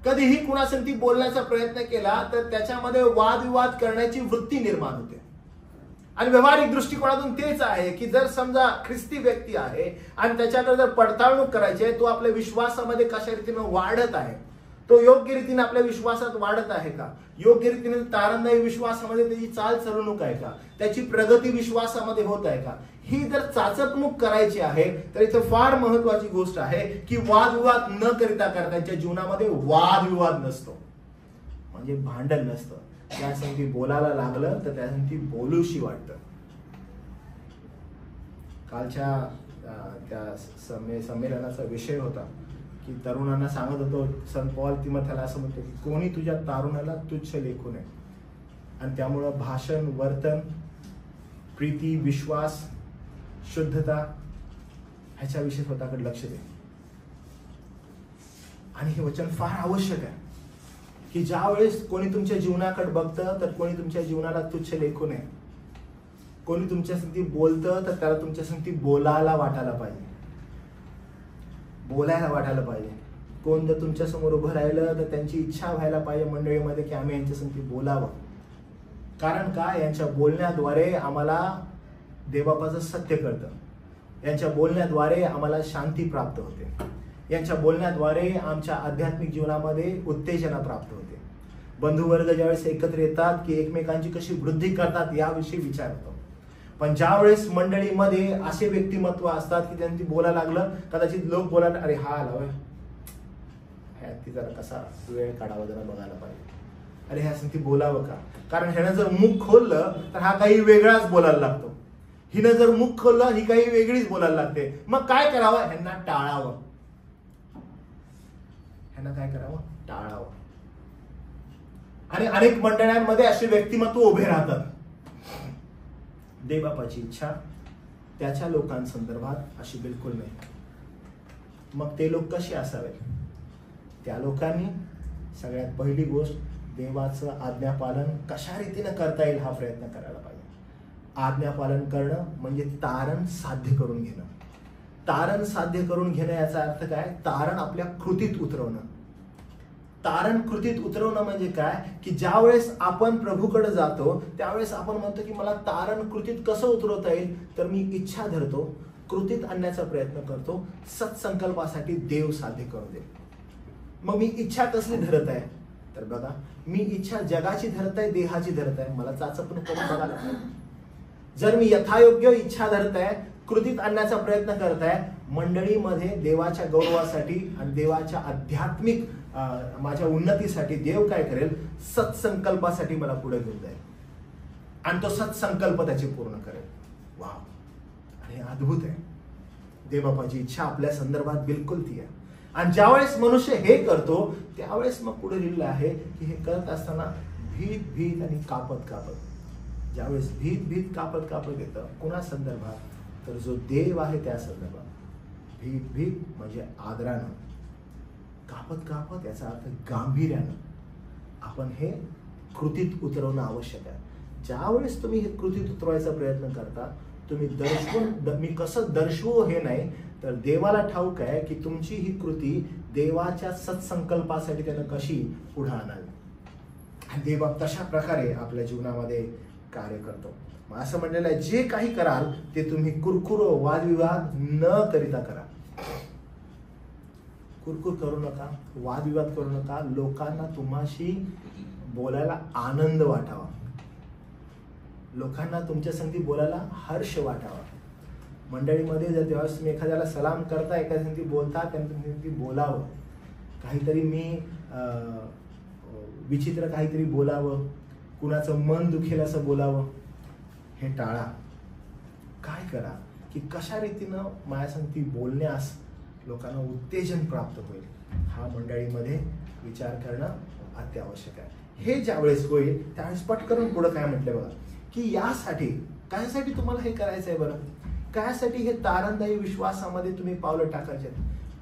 कधीही कुणासंगती बोलण्याचा प्रयत्न केला तर त्याच्यामध्ये वादविवाद करण्याची वृत्ती निर्माण होते. आणि व्यावहारिक दृष्टिकोनातून तेच आहे की जर समजा ख्रिस्ती व्यक्ती आहे आणि त्याच्याकडे जर पडताळणूक करायची आहे, तो आपल्या विश्वासामध्ये कशा रीतीने वाढत आहे, तो योग्य रीतीने आपल्या विश्वासात वाढत आहे का, योग्य रीतीने तारणदायी विश्वासामध्ये त्याची चाल चढवणूक आहे का, त्याची प्रगती विश्वासामध्ये होत आहे का, ही जर चाचपणूक करायची आहे तर इथं फार महत्वाची गोष्ट आहे की वादविवाद न करिता त्यांच्या जीवनामध्ये वादविवाद नसतो, म्हणजे भांडण नसतं. त्यासाठी बोलायला लागलं तर त्यासाठी बोलूशी वाटतं. कालच्या त्या संमेलनाचा विषय होता की तरुणांना सांगत होतो, संत पॉल तिमोथेला असं म्हणतो की कोणी तुझ्या तारुण्याला तुच्छ लेखू नये. आणि त्यामुळं भाषण, वर्तन, प्रीती, विश्वास, शुद्धता ह्याच्याविषयी स्वतःकडे लक्ष दे. आणि हे वचन फार आवश्यक आहे की ज्या वेळेस कोणी तुमच्या जीवनाकडे बघतं तर कोणी तुमच्या जीवनाला तुच्छ लेखू नये. कोणी तुमच्या संगती बोलतं तर त्याला तुमच्या संगती बोलायला वाटायला पाहिजे, बोलायला वाटायला पाहिजे. कोण जर तुमच्या समोर उभं राहिलं तर त्यांची इच्छा व्हायला पाहिजे मंडळीमध्ये की आम्ही यांच्या संगती बोलावं. कारण का, यांच्या बोलण्याद्वारे आम्हाला देवबापाचं सत्य कळतं, यांच्या बोलण्याद्वारे आम्हाला शांती प्राप्त होते, यांच्या बोलण्याद्वारे आमच्या आध्यात्मिक जीवनामध्ये उत्तेजना प्राप्त होते. बंधुवर्ग ज्यावेळेस एकत्र येतात की एकमेकांची कशी वृद्धी करतात याविषयी विचार होतो. पण ज्या वेळेस मंडळीमध्ये असे व्यक्तिमत्व असतात की त्यांनी बोलायला लागलं, कदाचित लोक बोलायला अरे हा आला ती जरा कसा वेळ काढावा जरा बघायला पाहिजे, अरे ह्या संगती बोलावं का, कारण ह्यानं जर मुख खोललं तर हा काही वेगळाच बोलायला लागतो, हिनं जर मुख खोललं ही काही वेगळीच बोलायला लागते. मग काय करावं, ह्यांना टाळावं, ह्यांना काय करावं, टाळावं. आणि अनेक मंडळांमध्ये असे व्यक्तिमत्व उभे राहतात. देवबापाची इच्छा त्याच्या लोकांसंदर्भात अशी बिलकुल नाही. मग ते लोक कसे असावेत, त्या लोकांनी सगळ्यात पहिली गोष्ट देवाचं आज्ञापालन कशा रीतीने करता येईल हा प्रयत्न करायला पाहिजे. आज्ञापालन करणं म्हणजे तारण साध्य करून घेणं. तारण साध्य करून घेणं याचा अर्थ काय, तारण आपल्या कृतीत उतरवणं. तारण कृतीत उतरवणं म्हणजे काय की ज्या वेळेस आपण प्रभूकडे जातो त्यावेळेस आपण म्हणतो की मला तारण कृतीत कसं उतरवता येईल, तर मी इच्छा धरतो, कृतीत आणण्याचा प्रयत्न करतो, सत्संकल्पासाठी देव साध्य करू दे. मग मी इच्छा कसली धरत आहे, तर बघा मी इच्छा जगाची धरत आहे, देहाची धरत आहे, मला चाचपण करून बघायला पाहिजे. जर मी यथायोग्य इच्छा धरत आहे, कृतीत आणण्याचा प्रयत्न करत आहे, मंडळीमध्ये देवाच्या गौरवासाठी आणि देवाच्या आध्यात्मिक माझ्या उन्नतीसाठी देव काय करेल, सत्संकल्पासाठी मला पुढे घेऊन जाईल आणि तो सत्संकल्प त्याची पूर्ण करेल. वा, आणि अद्भुत आहे. देवबापाची इच्छा आपल्या संदर्भात बिलकुल ती आहे. आणि ज्यावेळेस मनुष्य हे करतो त्यावेळेस मग पुढे लिहिलं आहे की हे करत असताना भीत भीत आणि कापत कापत, ज्यावेळेस भीत भीत कापत कापत येतं कुणा संदर्भात, तर जो देव आहे त्या संदर्भात. भीत भीत म्हणजे आदरानं, कापत कापत याचा अर्थ गांभीर्यानं आपण हे कृतीत उतरवणं आवश्यक आहे. ज्यावेळेस तुम्ही हे कृतीत उतरवायचा प्रयत्न करता, तुम्ही दर्शवून, मी कसं दर्शवू हे नाही, तर देवाला ठाऊक आहे की तुमची ही कृती देवाच्या सत्संकल्पासाठी त्यानं कशी पुढे आणावी. देवबाप तशा प्रकारे आपल्या जीवनामध्ये कार्य करतो. मग असं म्हणलेलं आहे, जे काही कराल ते तुम्ही कुरकुरो वादविवाद न करिता करा. कुरकुर करू नका, वादविवाद करू नका. लोकांना तुम्हाशी बोलायला आनंद वाटावा, लोकांना तुमच्या संगती बोलायला हर्ष वाटावा. मंडळीमध्ये जर तेव्हा तुम्ही एखाद्याला सलाम करता, एखाद्या संगती बोलता, त्यांनी बोलावं, काहीतरी मी विचित्र काहीतरी बोलावं, कुणाचं मन दुखेल असं बोलावं, हे टाळा. काय करा की कशा रीतीनं माझ्या संगती बोलण्यास लोकांना उत्तेजन प्राप्त होईल हा मंडळीमध्ये विचार करणं अत्यावश्यक आहे. हे ज्यावेळेस होईल त्यावेळेस पटकन पुढे काय म्हटलं बघा की यासाठी, कायसाठी तुम्हाला हे करायचं आहे बरं, कायसाठी हे तारणदायी विश्वासामध्ये तुम्ही पावलं टाकायचे,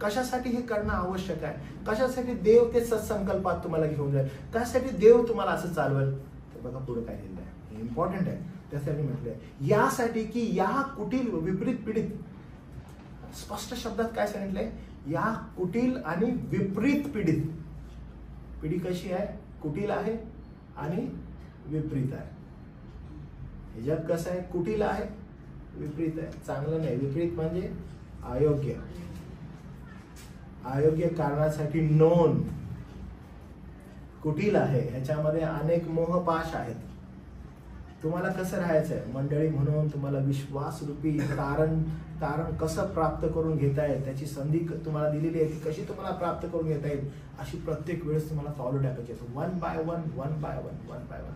कशासाठी हे करणं आवश्यक आहे, कशासाठी देव ते सत्संकल्पात तुम्हाला घेऊन जाईल, कशासाठी देव तुम्हाला असं चालवेल, तर बघा पुढे काय लिहिलं आहे, हे इम्पॉर्टंट आहे. त्यासाठी म्हटलंय यासाठी की या कुटील विपरीत पीडित, स्पष्ट शब्दात काय सांगितलंय, या कुटील आणि विपरीत पीडित पिढी कशी आहे? कुटील आहे आणि विपरीत आहे. हे जग कसं आहे? कुटील आहे, विपरीत आहे. चांगलं नाही. विपरीत म्हणजे अयोग्य, अयोग्य कारणासाठी नोंद. कुटील आहे, ह्याच्यामध्ये अनेक मोहपाश आहेत. तुम्हाला कसं राहायचंय मंडळी म्हणून? तुम्हाला विश्वासरूपी तारण कसं प्राप्त करून घेता येईल, त्याची संधी तुम्हाला दिलेली आहे. ती कशी तुम्हाला प्राप्त करून घेता येईल, अशी प्रत्येक वेळेस तुम्हाला पावलं टाकायची असं, one by one, one by one, one by one.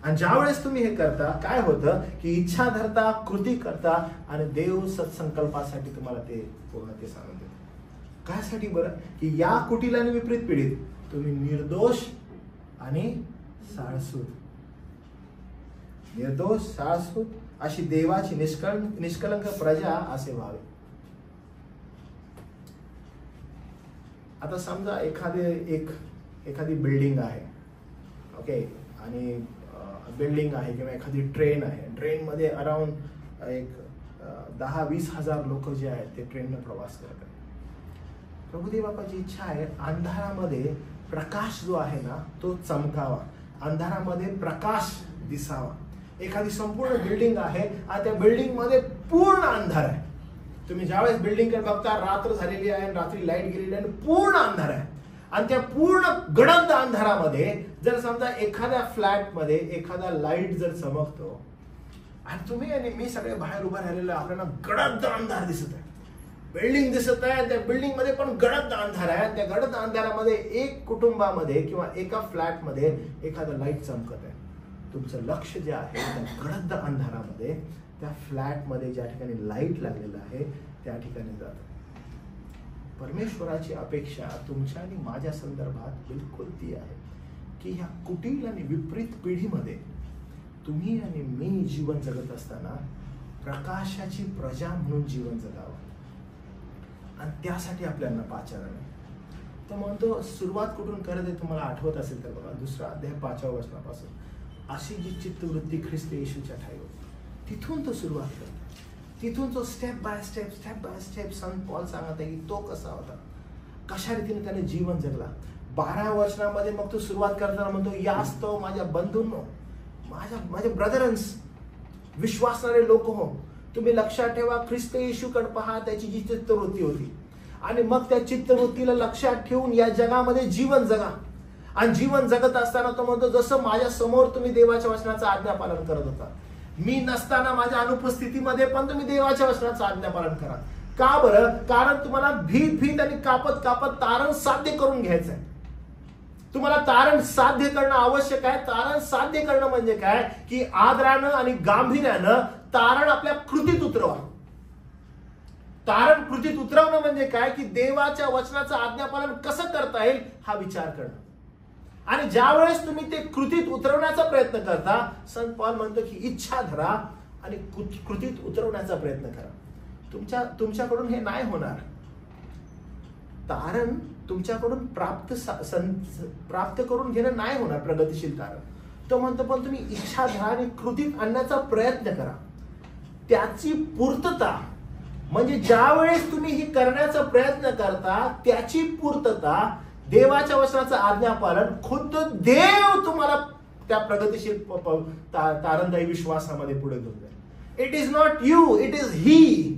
आणि ज्या वेळेस तुम्ही हे करता, काय होतं की इच्छा धरता, कृती करता आणि देव सत्संकल्पासाठी तुम्हाला ते पूर्णतेस आणून देतो. कायसाठी बरं? की या कुटील आणि विपरीत पिढीत तुम्ही निर्दोष आणि साळसूद, निर्दोष साळसूद अशी देवाची निष्कलंक प्रजा असे व्हावे. आता समजा एखादी बिल्डिंग आहे, ओके, आणि बिल्डिंग आहे किंवा एखादी ट्रेन आहे. ट्रेनमध्ये अराउंड एक 10-20 हजार लोक जे आहेत ते ट्रेननं प्रवास करतात. प्रभुदेव बापाची इच्छा आहे अंधारामध्ये प्रकाश जो आहे ना तो चमकावा, अंधारामध्ये प्रकाश दिसावा. एखादी संपूर्ण बिल्डिंग आहे आणि त्या बिल्डिंग मध्ये पूर्ण अंधार आहे. तुम्ही ज्यावेळेस बिल्डिंगकडे बघता, रात्र झालेली आहे, रात्री लाईट गेलेली आहे, पूर्ण अंधार आहे. आणि त्या पूर्ण गडद अंधारामध्ये जर समजा एखाद्या फ्लॅटमध्ये एखादा लाईट जर चमकतो आणि तुम्ही आणि मी सगळे बाहेर उभा राहिलेलो, आपल्याला गडद अंधार दिसत आहे, बिल्डिंग दिसत आहे, त्या बिल्डिंग मध्ये पण गडद अंधार आहे. त्या गडद अंधारामध्ये एक कुटुंबामध्ये किंवा एका फ्लॅटमध्ये एखादा लाईट चमकत आहे. तुमचं लक्ष जे आहे त्या गडद अंधारामध्ये त्या फ्लॅटमध्ये ज्या ठिकाणी लाईट लागलेलं आहे त्या ठिकाणी जातं. परमेश्वराची अपेक्षा तुमच्या आणि माझ्या संदर्भात बिलकुल ती आहे की ह्या कुटील आणि विपरीत पिढीमध्ये तुम्ही आणि मी जीवन जगत असताना प्रकाशाची प्रजा म्हणून जीवन जगावं. आणि त्यासाठी आपल्याला पाचारण आहे. तो म्हणतो सुरुवात कुठून करत आहे तुम्हाला आठवत असेल तर बघा, 2 अध्याय 5व्या वचनापासून. अशी जी चित्तवृत्ती ख्रिस्त येशूच्या ठाई होती, तिथून तो सुरुवात करतो. तिथून तो step by step Sant Paul सांगत आहे की तो कसा होता, कशा रीतीने त्याने जीवन जगला. 12व्या वचनामध्ये मग तो सुरुवात करताना म्हणतो, यास्तव माझ्या बंधूंनो, माझे ब्रदरन्स, विश्वासणारे लोक हो, तुम्ही लक्षात ठेवा ख्रिस्त येशूकडे पहा, त्याची जी चित्तवृत्ती होती. आणि मग त्या चित्तवृत्तीला लक्षात ठेवून या जगामध्ये जीवन जगा. आणि जीवन जगत असताना तो म्हणतो, जसं माझ्या समोर तुम्ही देवाच्या वचनाचं आज्ञापालन करत होता, मी नसताना माझ्या अनुपस्थितीमध्ये पण तुम्ही देवाच्या वचनाचं आज्ञापालन करा. का बरं? कारण तुम्हाला भीत आणि कापत तारण साध्य करून घ्यायचंय. तुम्हाला तारण साध्य करणं आवश्यक आहे. तारण साध्य करणं म्हणजे काय की आदरानं आणि गांभीर्यानं तारण आपल्या कृतीत उतरवा. तारण कृतीत उतरवणं म्हणजे काय की देवाच्या वचनाचं आज्ञापालन कसं करता येईल हा विचार करणं. आणि ज्या वेळेस तुम्ही ते कृतीत उतरवण्याचा प्रयत्न करता, संत पॉल म्हणतो की इच्छा धरा आणि कृतीत उतरवण्याचा प्रयत्न करा. तुमच्याकडून हे नाही होणार. तारण तुमच्याकडून प्राप्त करून घेणं नाही होणार, प्रगतिशील तारण. तो म्हणतो पण तुम्ही इच्छा धरा आणि कृतीत आणण्याचा प्रयत्न करा. त्याची पूर्तता म्हणजे ज्या वेळेस तुम्ही ही करण्याचा प्रयत्न करता त्याची पूर्तता, देवाच्या वचनाचं आज्ञापालन, खुद्द देव तुम्हाला त्या प्रगतिशील तारणदायी विश्वासामध्ये पुढे घेऊन जाईल. It is not you, it is he.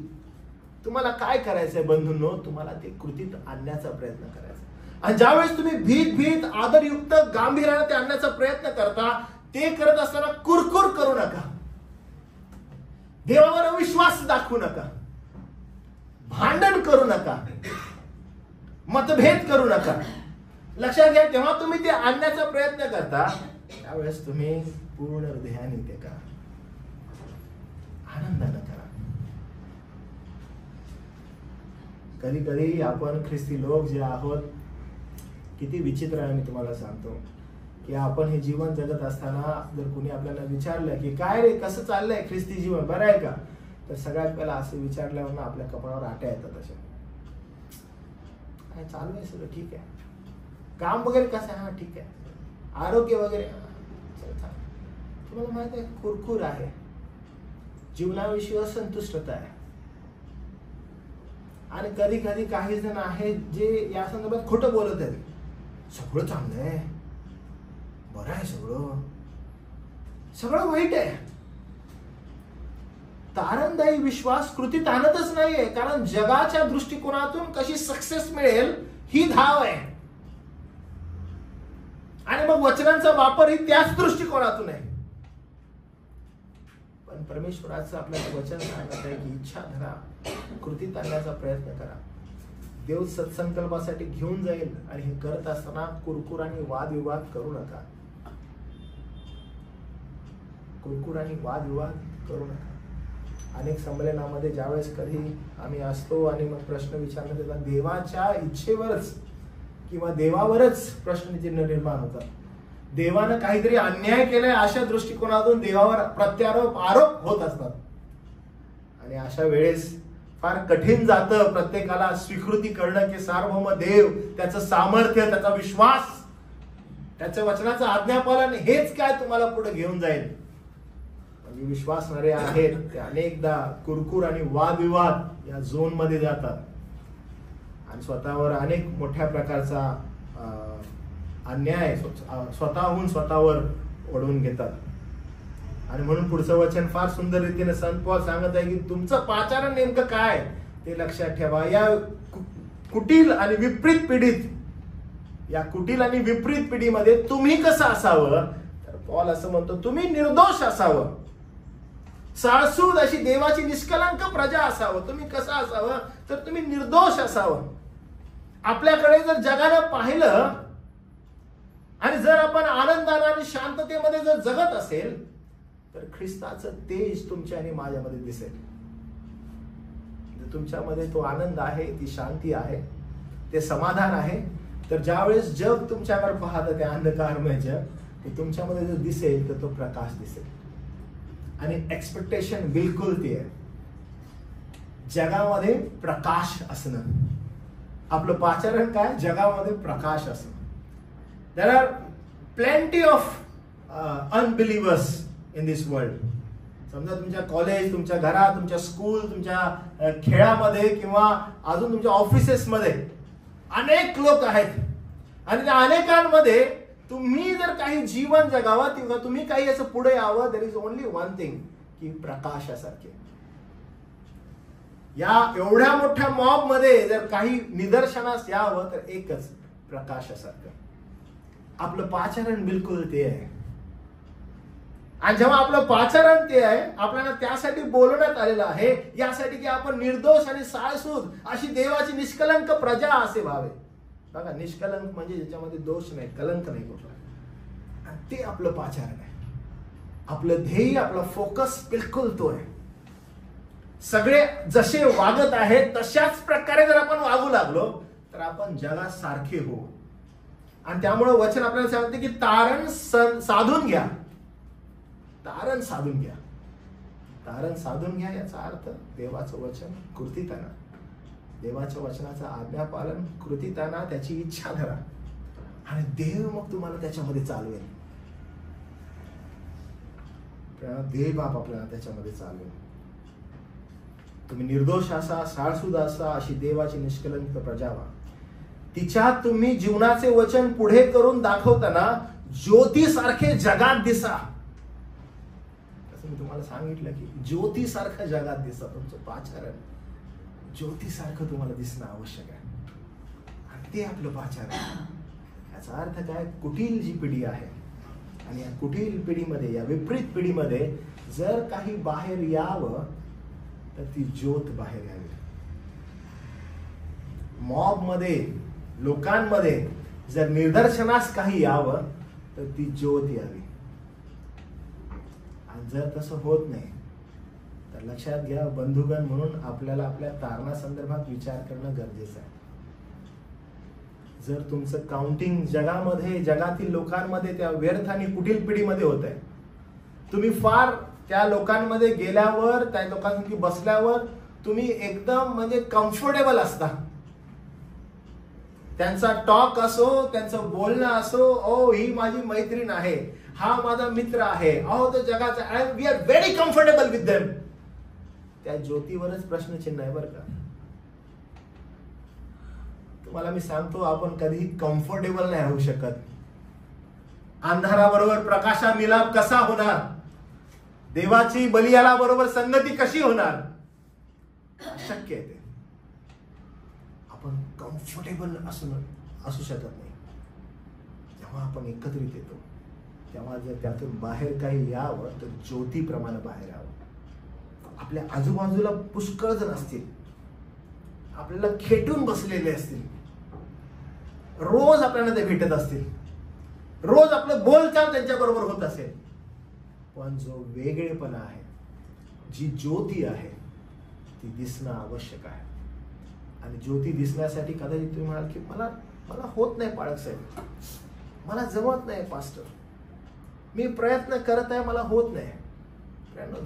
तुम्हाला काय करायचंय बंधूंनो, तुम्हाला ते कृतीत आणण्याचा प्रयत्न करायचा. आणि ज्यावेळेस तुम्ही भीत आदरयुक्त गांभीर्याने ते आणण्याचा प्रयत्न करता, ते करत असताना कुरकुर करू नका, देवावर अविश्वास दाखवू नका, भांडण करू नका, मतभेद करू नका. लक्षात घ्या, तेव्हा तुम्ही ते आणण्याचा प्रयत्न करता त्यावेळेस तुम्ही पूर्ण हृदयाने ते करा, आनंदाने करा. कधी कधी आपण ख्रिस्ती लोक जे आहोत, किती विचित्र आहे मी तुम्हाला सांगतो की आपण हे जीवन जगत असताना जर कोणी आपल्याला विचारलं की काय रे कसं चाललंय ख्रिस्ती जीवन, बरं आहे का, तर सगळ्यात पहिला असं विचारल्यावर आपल्या कपाळावर आट्या येतात. अशा काय चालू आहे, सगळं ठीक आहे, काम वगैरे कसं आहे, हा ठीक आहे, आरोग्य वगैरे तुम्हाला माहित आहे, कुरकुर आहे, जीवनाविषयी असंतुष्टता आहे. आणि कधी कधी काही जण आहेत जे या संदर्भात खोटं बोलत आहेत सगळं चांगलं आहे, बरं आहे, सगळं वाईट आहे. तारणदायी विश्वास कृतीत आणतच नाहीये, कारण जगाच्या दृष्टिकोनातून कशी सक्सेस मिळेल ही धाव आहे. आणि मग वचनांचा वापर ही त्याच दृष्टिकोनातून आहे. पण परमेश्वराचं आपल्याला वचन सांगत आहे की इच्छा धरा, कृतीत आणण्याचा प्रयत्न करा. देव सत्संकल्पासाठी घेऊन जाईल आणि हे करत असताना कुरकुर आणि वादविवाद करू नका. कुरकुर आणि वादविवाद करू नका. अनेक संमेलनामध्ये ज्यावेळेस कधी आम्ही असतो आणि मग प्रश्न विचारण्यात येतात, देवाच्या इच्छेवरच किंवा देवावरच प्रश्नचिन्ह निर्माण होतात. देवानं काहीतरी अन्याय केलाय अशा दृष्टिकोनातून देवावर प्रत्यारोप आरोप होत असतात. आणि अशा वेळेस फार कठीण जातं प्रत्येकाला स्वीकृती करणं की सार्वभौम देव, त्याचं सामर्थ्य, त्याचा विश्वास, त्याच्या वचनाचं आज्ञापालन हेच काय तुम्हाला पुढे घेऊन जाईल. म्हणजे विश्वासणारे आहेत ते अनेकदा कुरकुर आणि वादविवाद या झोन मध्ये जातात आणि स्वतःवर अनेक मोठ्या प्रकारचा अन्याय स्वतःहून स्वतःवर ओढवून घेतात. आणि म्हणून पुढचं वचन फार सुंदर रीतीने संत पौल सांगत आहे की तुमचं पाचारण नेमकं काय ते लक्षात ठेवा. या कुटील आणि विपरीत पिढीत, या कुटील आणि विपरीत पिढीमध्ये तुम्ही कसं असावं, तर पौल असं म्हणतो तुम्ही निर्दोष असावं, साळसूद अशी देवाची निष्कलंक प्रजा असावं. तुम्ही कसं असावं, तर तुम्ही निर्दोष असावं. आपल्याकडे जर जगानं पाहिलं आणि जर आपण आनंदाने आणि शांततेमध्ये जर जगत असेल तर ख्रिस्ताचं तेज तुमच्या आणि माझ्यामध्ये दिसेल. तुमच्यामध्ये तो आनंद आहे, ती शांती आहे, ते समाधान आहे, तर ज्यावेळेस जग तुमच्यावर पाहतं ते अंधकारमय जग, ते तुमच्यामध्ये जर दिसेल तर तो प्रकाश दिसेल. आणि एक्सपेक्टेशन बिलकुल ती आहे, जगामध्ये प्रकाश असणं. आपलं पाचारण काय, जगामध्ये प्रकाश असणं. There are plenty of unbelievers in this world. समजा तुमच्या कॉलेज, तुमच्या घरात, तुमच्या स्कूल, तुमच्या खेळामध्ये किंवा अजून तुमच्या ऑफिसेसमध्ये अनेक लोक आहेत. आणि त्या अनेकांमध्ये तुम्ही जर काही जीवन जगावं किंवा तुम्ही काही असं पुढे यावं, there is only one thing, की प्रकाशासारखे. या एवढ्या मोठ्या मॉब मध्ये जर काही निदर्शनास यावं तर एकच, प्रकाशासारखं. आपलं पाचारण बिलकुल ते आहे. आणि जेव्हा आपलं पाचारण ते आहे, आपल्याला त्यासाठी बोलवण्यात आलेलं आहे, यासाठी की आपण निर्दोष आणि साळसूद अशी देवाची निष्कलंक प्रजा असे व्हावे. बघा, निष्कलंक म्हणजे ज्याच्यामध्ये दोष नाही, कलंक नाही कुठला, ते आपलं पाचारण आहे. आपलं ध्येय, आपला फोकस बिलकुल तो आहे. सगळे जसे वागत आहेत तशाच प्रकारे जर आपण वागू लागलो तर आपण जगात सारखे होऊ. आणि त्यामुळे वचन आपल्याला सांगते की तारण साधून घ्या. तारण साधून घ्या. तारण साधून घ्या याचा अर्थ देवाचं वचन कृतीत आणा. देवाच्या वचनाचं आज्ञापालन कृतीत आणा, त्याची इच्छा धरा आणि देव मग तुम्हाला त्याच्यामध्ये चालवेल. देव बाप आपल्याला त्याच्यामध्ये चालवेल. तुम्ही निर्दोष असा, साळसूद असा अशी देवाची निष्कलंक प्रजा व्हा. तिच्यात तुम्ही जीवनाचे वचन पुढे करून दाखवताना ज्योतीसारखे जगात दिसा. मी तुम्हाला सांगितलं की ज्योतीसारखं जगात दिसा. तुमचं पाचारण ज्योतीसारखं तुम्हाला दिसणं आवश्यक आहे आणि ते आपलं पाचारण. याचा अर्थ काय, कुटील जी पिढी आहे आणि या कुटील पिढीमध्ये, या विपरीत पिढीमध्ये जर काही बाहेर यावं तर ती ज्योत बाहेर यावी. मॉब मध्ये, लोकांमध्ये जर निदर्शनास काही यावं तर ती ज्योत यावी. आणि जर तसं होत नाही तर लक्षात घ्या बंधुगण म्हणून आपल्याला आपल्या तारणासंदर्भात विचार करणं गरजेचं आहे. जर तुमचं काउंटिंग जगामध्ये, जगातील लोकांमध्ये त्या व्यर्थ आणि कुटील पिढीमध्ये होत आहे, तुम्ही फार त्या लोकांमध्ये गेल्यावर, त्या लोकांसाठी बसल्यावर तुम्ही एकदम म्हणजे कम्फर्टेबल असता. त्यांचा टॉक असो, त्यांचं बोलणं असो, ओ ही माझी मैत्रीण आहे, हा माझा मित्र आहे, अहो तो जगाचा, we are very comfortable with them. त्या ज्योतीवरच प्रश्नचिन्ह आहे बरं का. तुम्हाला मी सांगतो, आपण कधीही कम्फर्टेबल नाही होऊ शकत. अंधाराबरोबर प्रकाशा मिलाप कसा होणार? देवाची बलियाला बरोबर संगती कशी होणार? अशक्य आहे ते. आपण कम्फर्टेबल असू शकत नाही. जेव्हा आपण एकत्रित येतो तेव्हा जर त्यातून बाहेर काही यावं तर ज्योतीप्रमाणे बाहेर यावं. आपल्या आजूबाजूला पुष्कळ जण असतील, आपल्याला खेटून बसलेले असतील, रोज आपल्याला ते भेटत असतील, रोज आपलं बोलचाल त्यांच्या बरोबर होत असेल, पण जो वेगळेपणा आहे, जी ज्योती आहे ती दिसणं आवश्यक आहे. आणि ज्योती दिसण्यासाठी कदाचित तुम्ही म्हणाल की मला होत नाही पाळक साहेब, मला जमत नाही पास्टर, मी प्रयत्न करत आहे, मला होत नाही.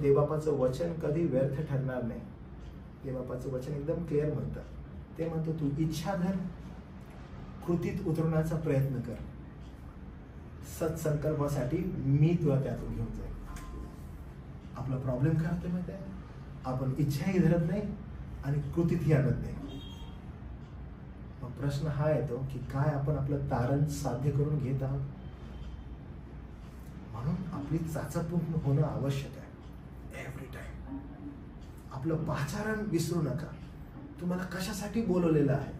देवबापाचं वचन कधी व्यर्थ ठरणार नाही. देवबापाचं वचन एकदम क्लिअर म्हणतं. ते म्हणतो तू इच्छा धर, कृतीत उतरवण्याचा प्रयत्न कर. सत्संकल्पासाठी मी तुला त्यातून घेऊन जाईल. आपला प्रॉब्लेम काय होतं माहिती आहे? आपण इच्छाही धरत नाही आणि कृतीतही आणत नाही. मग प्रश्न हा येतो की काय आपण आपलं तारण साध्य करून घेत आहोत? म्हणून आपली चाचपणी होणं आवश्यक आहे. एव्हरी टाइम आपलं पाचारण विसरू नका. तुम्हाला कशासाठी बोलवलेलं आहे?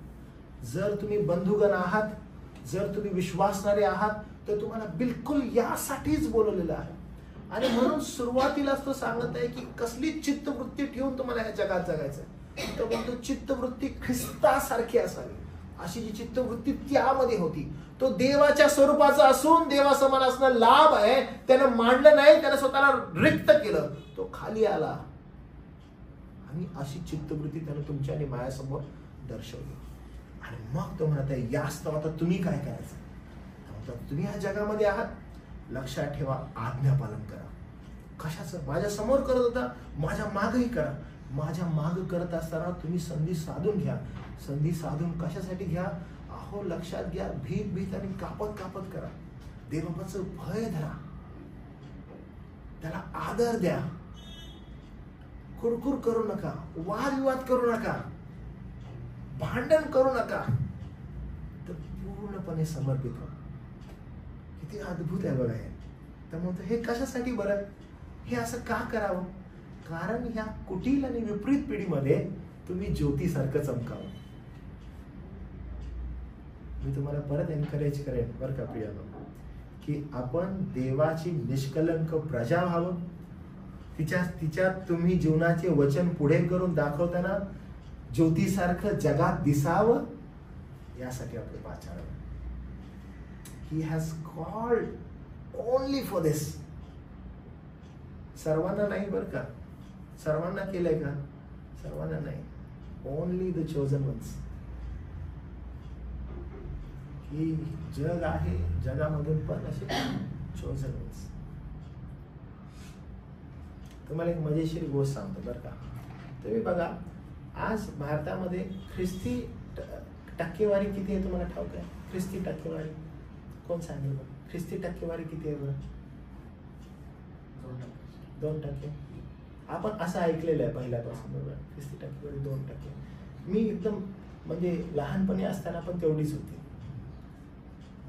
जर तुम्ही बंधुगण आहात, जर तुम्ही विश्वासणारे आहात, तर तुम्हाला बिलकुल यासाठीच बोलवलेलं आहे. आणि म्हणून सुरुवातीलाच तो सांगत आहे की कसली चित्तवृत्ती ठेवून तुम्हाला या जगात जगायचं आहे. तो म्हणतो चित्तवृत्ती ख्रिस्तासारखी असावी. अशी जी चित्तवृत्ती त्यामध्ये होती, तो देवाच्या स्वरूपाचा असून देवासमान असणं लाभ आहे. त्यानं मांडलं नाही, त्यानं स्वतःला रिक्त केलं, तो खाली आला. आणि अशी चित्तवृत्ती त्यानं तुमच्या आणि माझ्यासमोर दर्शवली. आणि मग तो म्हणत आहे यास्तव आता तुम्ही काय करायचं? तुम्ही ह्या जगामध्ये आहात, लक्षात ठेवा, आज्ञा पालन करा. कशाचं? माझ्या समोर करत होता, माझ्या मागही करा. माझ्या माग करत असताना तुम्ही संधी साधून घ्या. संधी साधून कशासाठी घ्या? अहो लक्षात घ्या, भीत आणि कापत करा. देवबापाचं भय धरा, त्याला आदर द्या, कुरकुर करू नका, वादविवाद करू नका, भांडण करू नका, तर पूर्णपणे समर्पित व्हा. किती अद्भुत आहे बघा हे. त्यामुळे हे कशासाठी बरं? हे असं का करावं? कारण ह्या कुटील आणि विपरीत पिढीमध्ये तुम्ही ज्योतीसारखं चमकावं. मी तुम्हाला परत एनकरेज करेन बरं का प्रियानो, की आपण देवाची निष्कलंक प्रजा व्हावं. तिच्यात तुम्ही जीवनाचे वचन पुढे करून दाखवताना ज्योतीसारखं जगात दिसावं, यासाठी आपले पाचारण. He has called only for this. सर्वांना नाही बरं का. सर्वांना केलंय का? सर्वांना नाही. Only the chosen ones. ही जग आहे, जगामधून पण असे chosen ones. तुम्हाला एक मजेशीर गोष्ट सांगतो बरं का. तुम्ही बघा, आज भारतामध्ये ख्रिस्ती टक्केवारी किती आहे तुम्हाला ठाऊक आहे? ख्रिस्ती टक्केवारी कोण सांगेल बरं? ख्रिस्ती टक्केवारी किती आहे बरं? 2%. आपण असं ऐकलेलं आहे पहिल्यापासून बरोबर. ख्रिस्ती टक्केवारी 2%. मी एकदम म्हणजे लहानपणी असताना पण तेवढीच होती.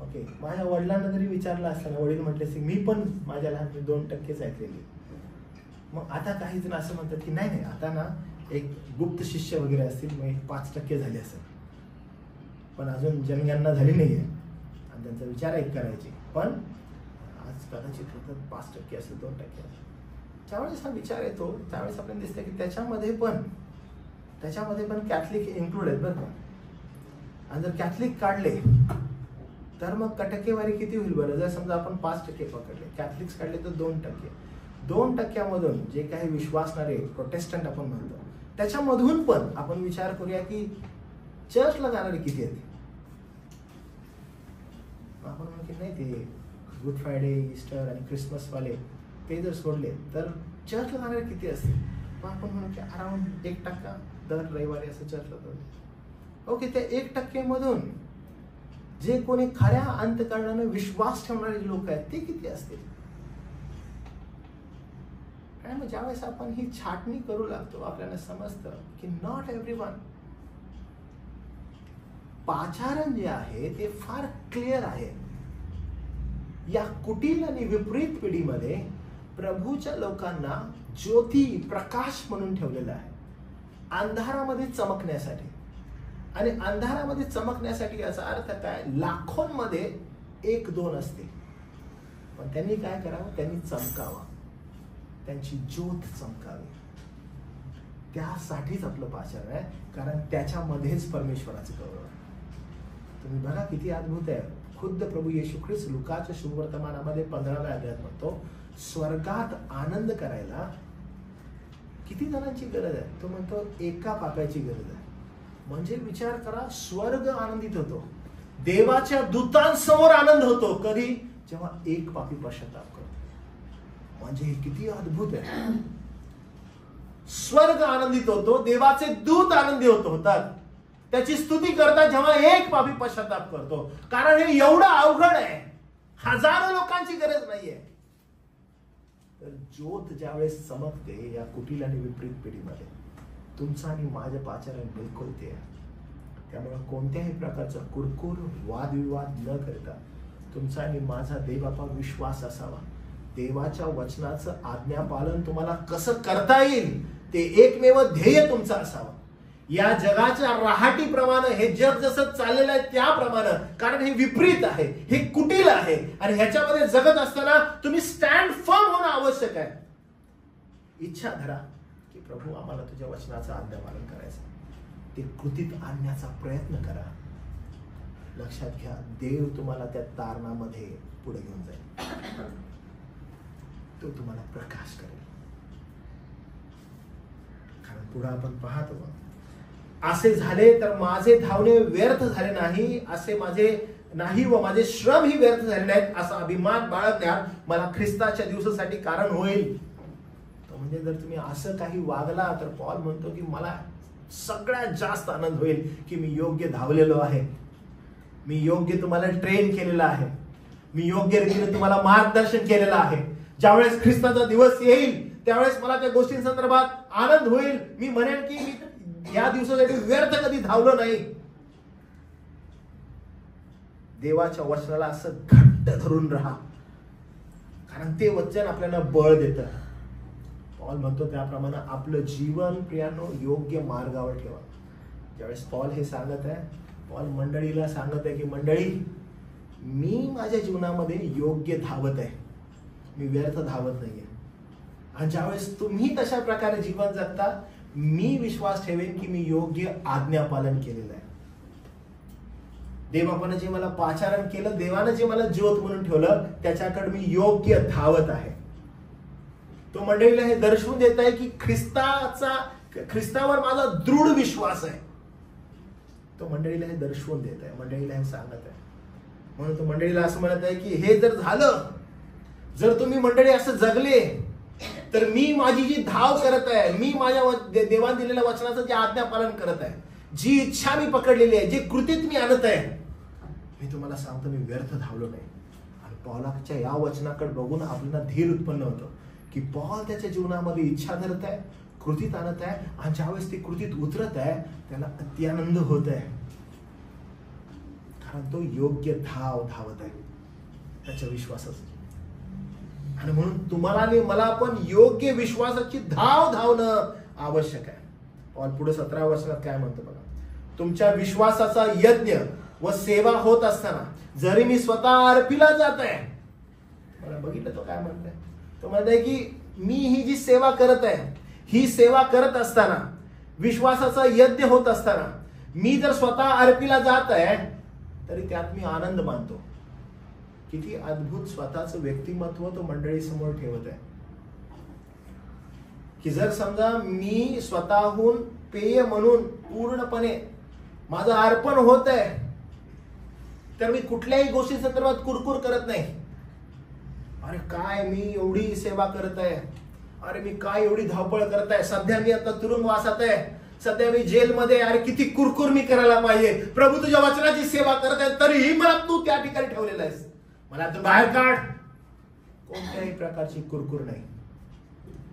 ओके, माझ्या वडिलांना जरी विचारलं असताना वडील म्हटले की मी पण माझ्या लहानपणी 2%च ऐकलेली. मग आता काही जण असं म्हणतात की नाही आता ना एक गुप्त शिष्य वगैरे असतील, मग 5% झाले असेल, पण अजून जनगणना झाली नाहीये आणि त्यांचा विचार एक करायचे. पण आज कदाचित 5% असेल, 2% असेल. ज्यावेळेस हा विचार येतो त्यावेळेस आपल्याला दिसतं की त्याच्यामध्ये पण कॅथलिक इन्क्लूड आहेत बरं का. आणि जर कॅथलिक काढले तर मग टक्केवारी किती होईल बरं? जर समजा आपण 5% पकडले, कॅथलिक्स काढले तर 2%. 2%मधून जे काही विश्वासणारे प्रोटेस्टंट आपण म्हणतो त्याच्यामधून पण आपण विचार करूया की चर्चला जाणारे किती आहेत. आपण म्हणू की नाही ते गुड फ्रायडे, इस्टर आणि ख्रिसमस वाले ते जर सोडले तर चर्चला जाणारे किती असतील? मग आपण म्हणू की अराउंड 1% दर रविवारी असं चर्चला जातो. ओके, त्या 1%मधून जे कोणी खऱ्या अंतःकरणाने विश्वास ठेवणारे लोक आहेत ते किती असतील? आणि मग ज्यावेळेस आपण ही छाटणी करू लागतो आपल्याला समजतं की नॉट एव्हरीवन. पाचारण जे आहे ते फार क्लिअर आहे. या कुटील आणि विपरीत पिढीमध्ये प्रभूच्या लोकांना ज्योती, प्रकाश म्हणून ठेवलेला आहे, अंधारामध्ये चमकण्यासाठी. आणि अंधारामध्ये चमकण्यासाठी याचा अर्थ काय? लाखोंमध्ये एक दोन असते, पण त्यांनी काय करावं? त्यांनी चमकावं, त्यांची ज्योत चमकावी. त्यासाठीच आपलं पाचारण आहे, कारण त्याच्यामध्येच परमेश्वराचं गौरव आहे. तुम्ही बघा किती अद्भुत आहे. खुद्द प्रभू येशू ख्रिस्त लुकाच्या शुभवर्तमानामध्ये 15व्या अध्यायात म्हणतो, स्वर्गात आनंद करायला किती जणांची गरज आहे? तो म्हणतो एका पाप्याची गरज आहे. म्हणजे विचार करा, स्वर्ग आनंदित होतो, देवाच्या दूतांसमोर आनंद होतो. कधी? जेव्हा एक पापी पश्चाताप करतो. म्हणजे हे किती अद्भुत आहे. स्वर्ग आनंदित होतो, देवाचे दूत आनंदी होतात, त्याची स्तुती करतात जेव्हा एक पापी पश्चाताप करतो. कारण हे एवढं अवघड आहे, हजारो लोकांची गरज नाहीये. तर ज्योत ज्यावेळेस चमकते या कुटील आणि विपरीत पिढीमध्ये, तुमचं आणि माझं पाचारण बिलकुल ते आहे. त्यामुळे कोणत्याही प्रकारचा कुरकुर, वादविवाद न करता तुमचा आणि माझा देवावर विश्वास असावा. देवाच्या वचनाचं आज्ञापालन तुम्हाला कसं करता येईल ते एकमेव ध्येय तुमचं असावं. या जगाच्या राहाटीप्रमाणे हे जग जसं चाललेलं आहे त्याप्रमाणे, कारण हे विपरीत आहे, हे कुटील आहे, आणि ह्याच्यामध्ये जगत असताना तुम्ही स्टँड फर्म होणं आवश्यक आहे. इच्छा धरा की प्रभू आम्हाला तुझ्या वचनाचं आज्ञापालन करायचं, ते कृतीत आणण्याचा प्रयत्न करा. लक्षात घ्या, देव तुम्हाला त्या तारणामध्ये पुढे घेऊन जाईल, तो तुम्हाला प्रकाश करेल. कारण पुढे आपण पाहतो, असे झाले तर माझे धावणे व्यर्थ झाले नाही, असे माझे नाही व माझे श्रम ही व्यर्थ झाले नाहीत, असा अभिमान बाळगण्यात मला ख्रिस्ताच्या दिवसासाठी कारण होईल. तो म्हणजे जर तुम्ही असं काही वागला तर पॉल म्हणतो की मला सगळ्यात जास्त आनंद होईल की मी योग्य धावलेलो आहे, मी योग्य तुम्हाला ट्रेन केलेला आहे, मी योग्य रीतीने तुम्हाला मार्गदर्शन केलेलं आहे. ज्यावेळेस ख्रिस्ताचा दिवस येईल त्यावेळेस मला त्या गोष्टींसंदर्भात आनंद होईल. मी म्हणेन की मी या दिवसासाठी व्यर्थ कधी धावलो नाही. देवाच्या वचनाला असं घट्ट धरून राहा, कारण ते वचन आपल्याला बळ देतं. पॉल म्हणतो त्याप्रमाणे आपलं जीवन प्रियानो योग्य मार्गावर ठेवा. ज्यावेळेस पॉल हे सांगत आहे, पॉल मंडळीला सांगत आहे की मंडळी, मी माझ्या जीवनामध्ये योग्य धावत आहे, मी व्यर्थ धावत नाहीये. आणि ज्यावेळेस तुम्ही तशा प्रकारे जीवन जगता, मी विश्वास ठेवेन की मी योग्य आज्ञापालन केलेलं आहे. देवाने जे मला पाचारण केलं, देवानं जे मला ज्योत म्हणून ठेवलं, त्याच्याकडे मी योग्य धावत आहे. तो मंडळीला हे दर्शवून देत आहे की ख्रिस्तावर माझा दृढ विश्वास आहे. तो मंडळीला हे दर्शवून देत आहे, मंडळीला हे सांगत आहे. म्हणून तो मंडळीला असं म्हणत आहे की हे जर झालं, जर तुम्ही मंडळी असं जगले, तर मी माझी जी धाव करत आहे, मी माझ्या देवाने दिलेल्या वचनाचं जे आज्ञापालन करत आहे, जी इच्छा मी पकडलेली आहे, जे कृतीत मी आणत आहे, मी तुम्हाला सांगतो मी व्यर्थ धावलो नाही. आणि पौलाच्या या वचनाकडे बघून आपल्याला धीर उत्पन्न होतो की पौल त्याच्या जीवनामध्ये इच्छा धरत आहे, कृतीत आणत आहे, आणि ज्यावेळेस ती कृतीत उतरत आहे त्याला अत्यानंद होत आहे, कारण तो योग्य धाव धावत आहे त्याच्या विश्वासाचं. आणि म्हणून तुम्हाला आणि मला पण योग्य विश्वासाची धाव धावणं आवश्यक आहे. पॉल पुढे 17व्या वचनात काय म्हणतो बघा, तुमच्या विश्वासाचा यज्ञ व सेवा होत असताना जरी मी स्वतः अर्पीला जात आहे. मला बघितलं तो काय म्हणताय, तो म्हणताय की मी ही जी सेवा करत आहे, ही सेवा करत असताना, विश्वासाचा यज्ञ होत असताना मी जर स्वतः अर्पीला जात आहे तरी त्यात मी आनंद मानतो. किती अद्भुत स्वतःचं व्यक्तिमत्व तो मंडळी समोर ठेवत आहे की जर समजा मी स्वतःहून पेय म्हणून पूर्णपणे माझं अर्पण होत आहे, तर मी कुठल्याही गोष्टी संदर्भात कुरकुर करत नाही. अरे काय मी एवढी सेवा करत आहे, अरे मी काय एवढी धावपळ करत आहे, सध्या मी आता तुरुंगवासात आहे, सध्या मी जेलमध्ये, अरे किती कुरकुर मी करायला पाहिजे, प्रभू तुझ्या वचनाची सेवा करत आहे तरीही मला तू त्या ठिकाणी ठेवलेला आहेस, मला तू बाहेर काढ. कोणत्याही प्रकारची कुरकुर नाही,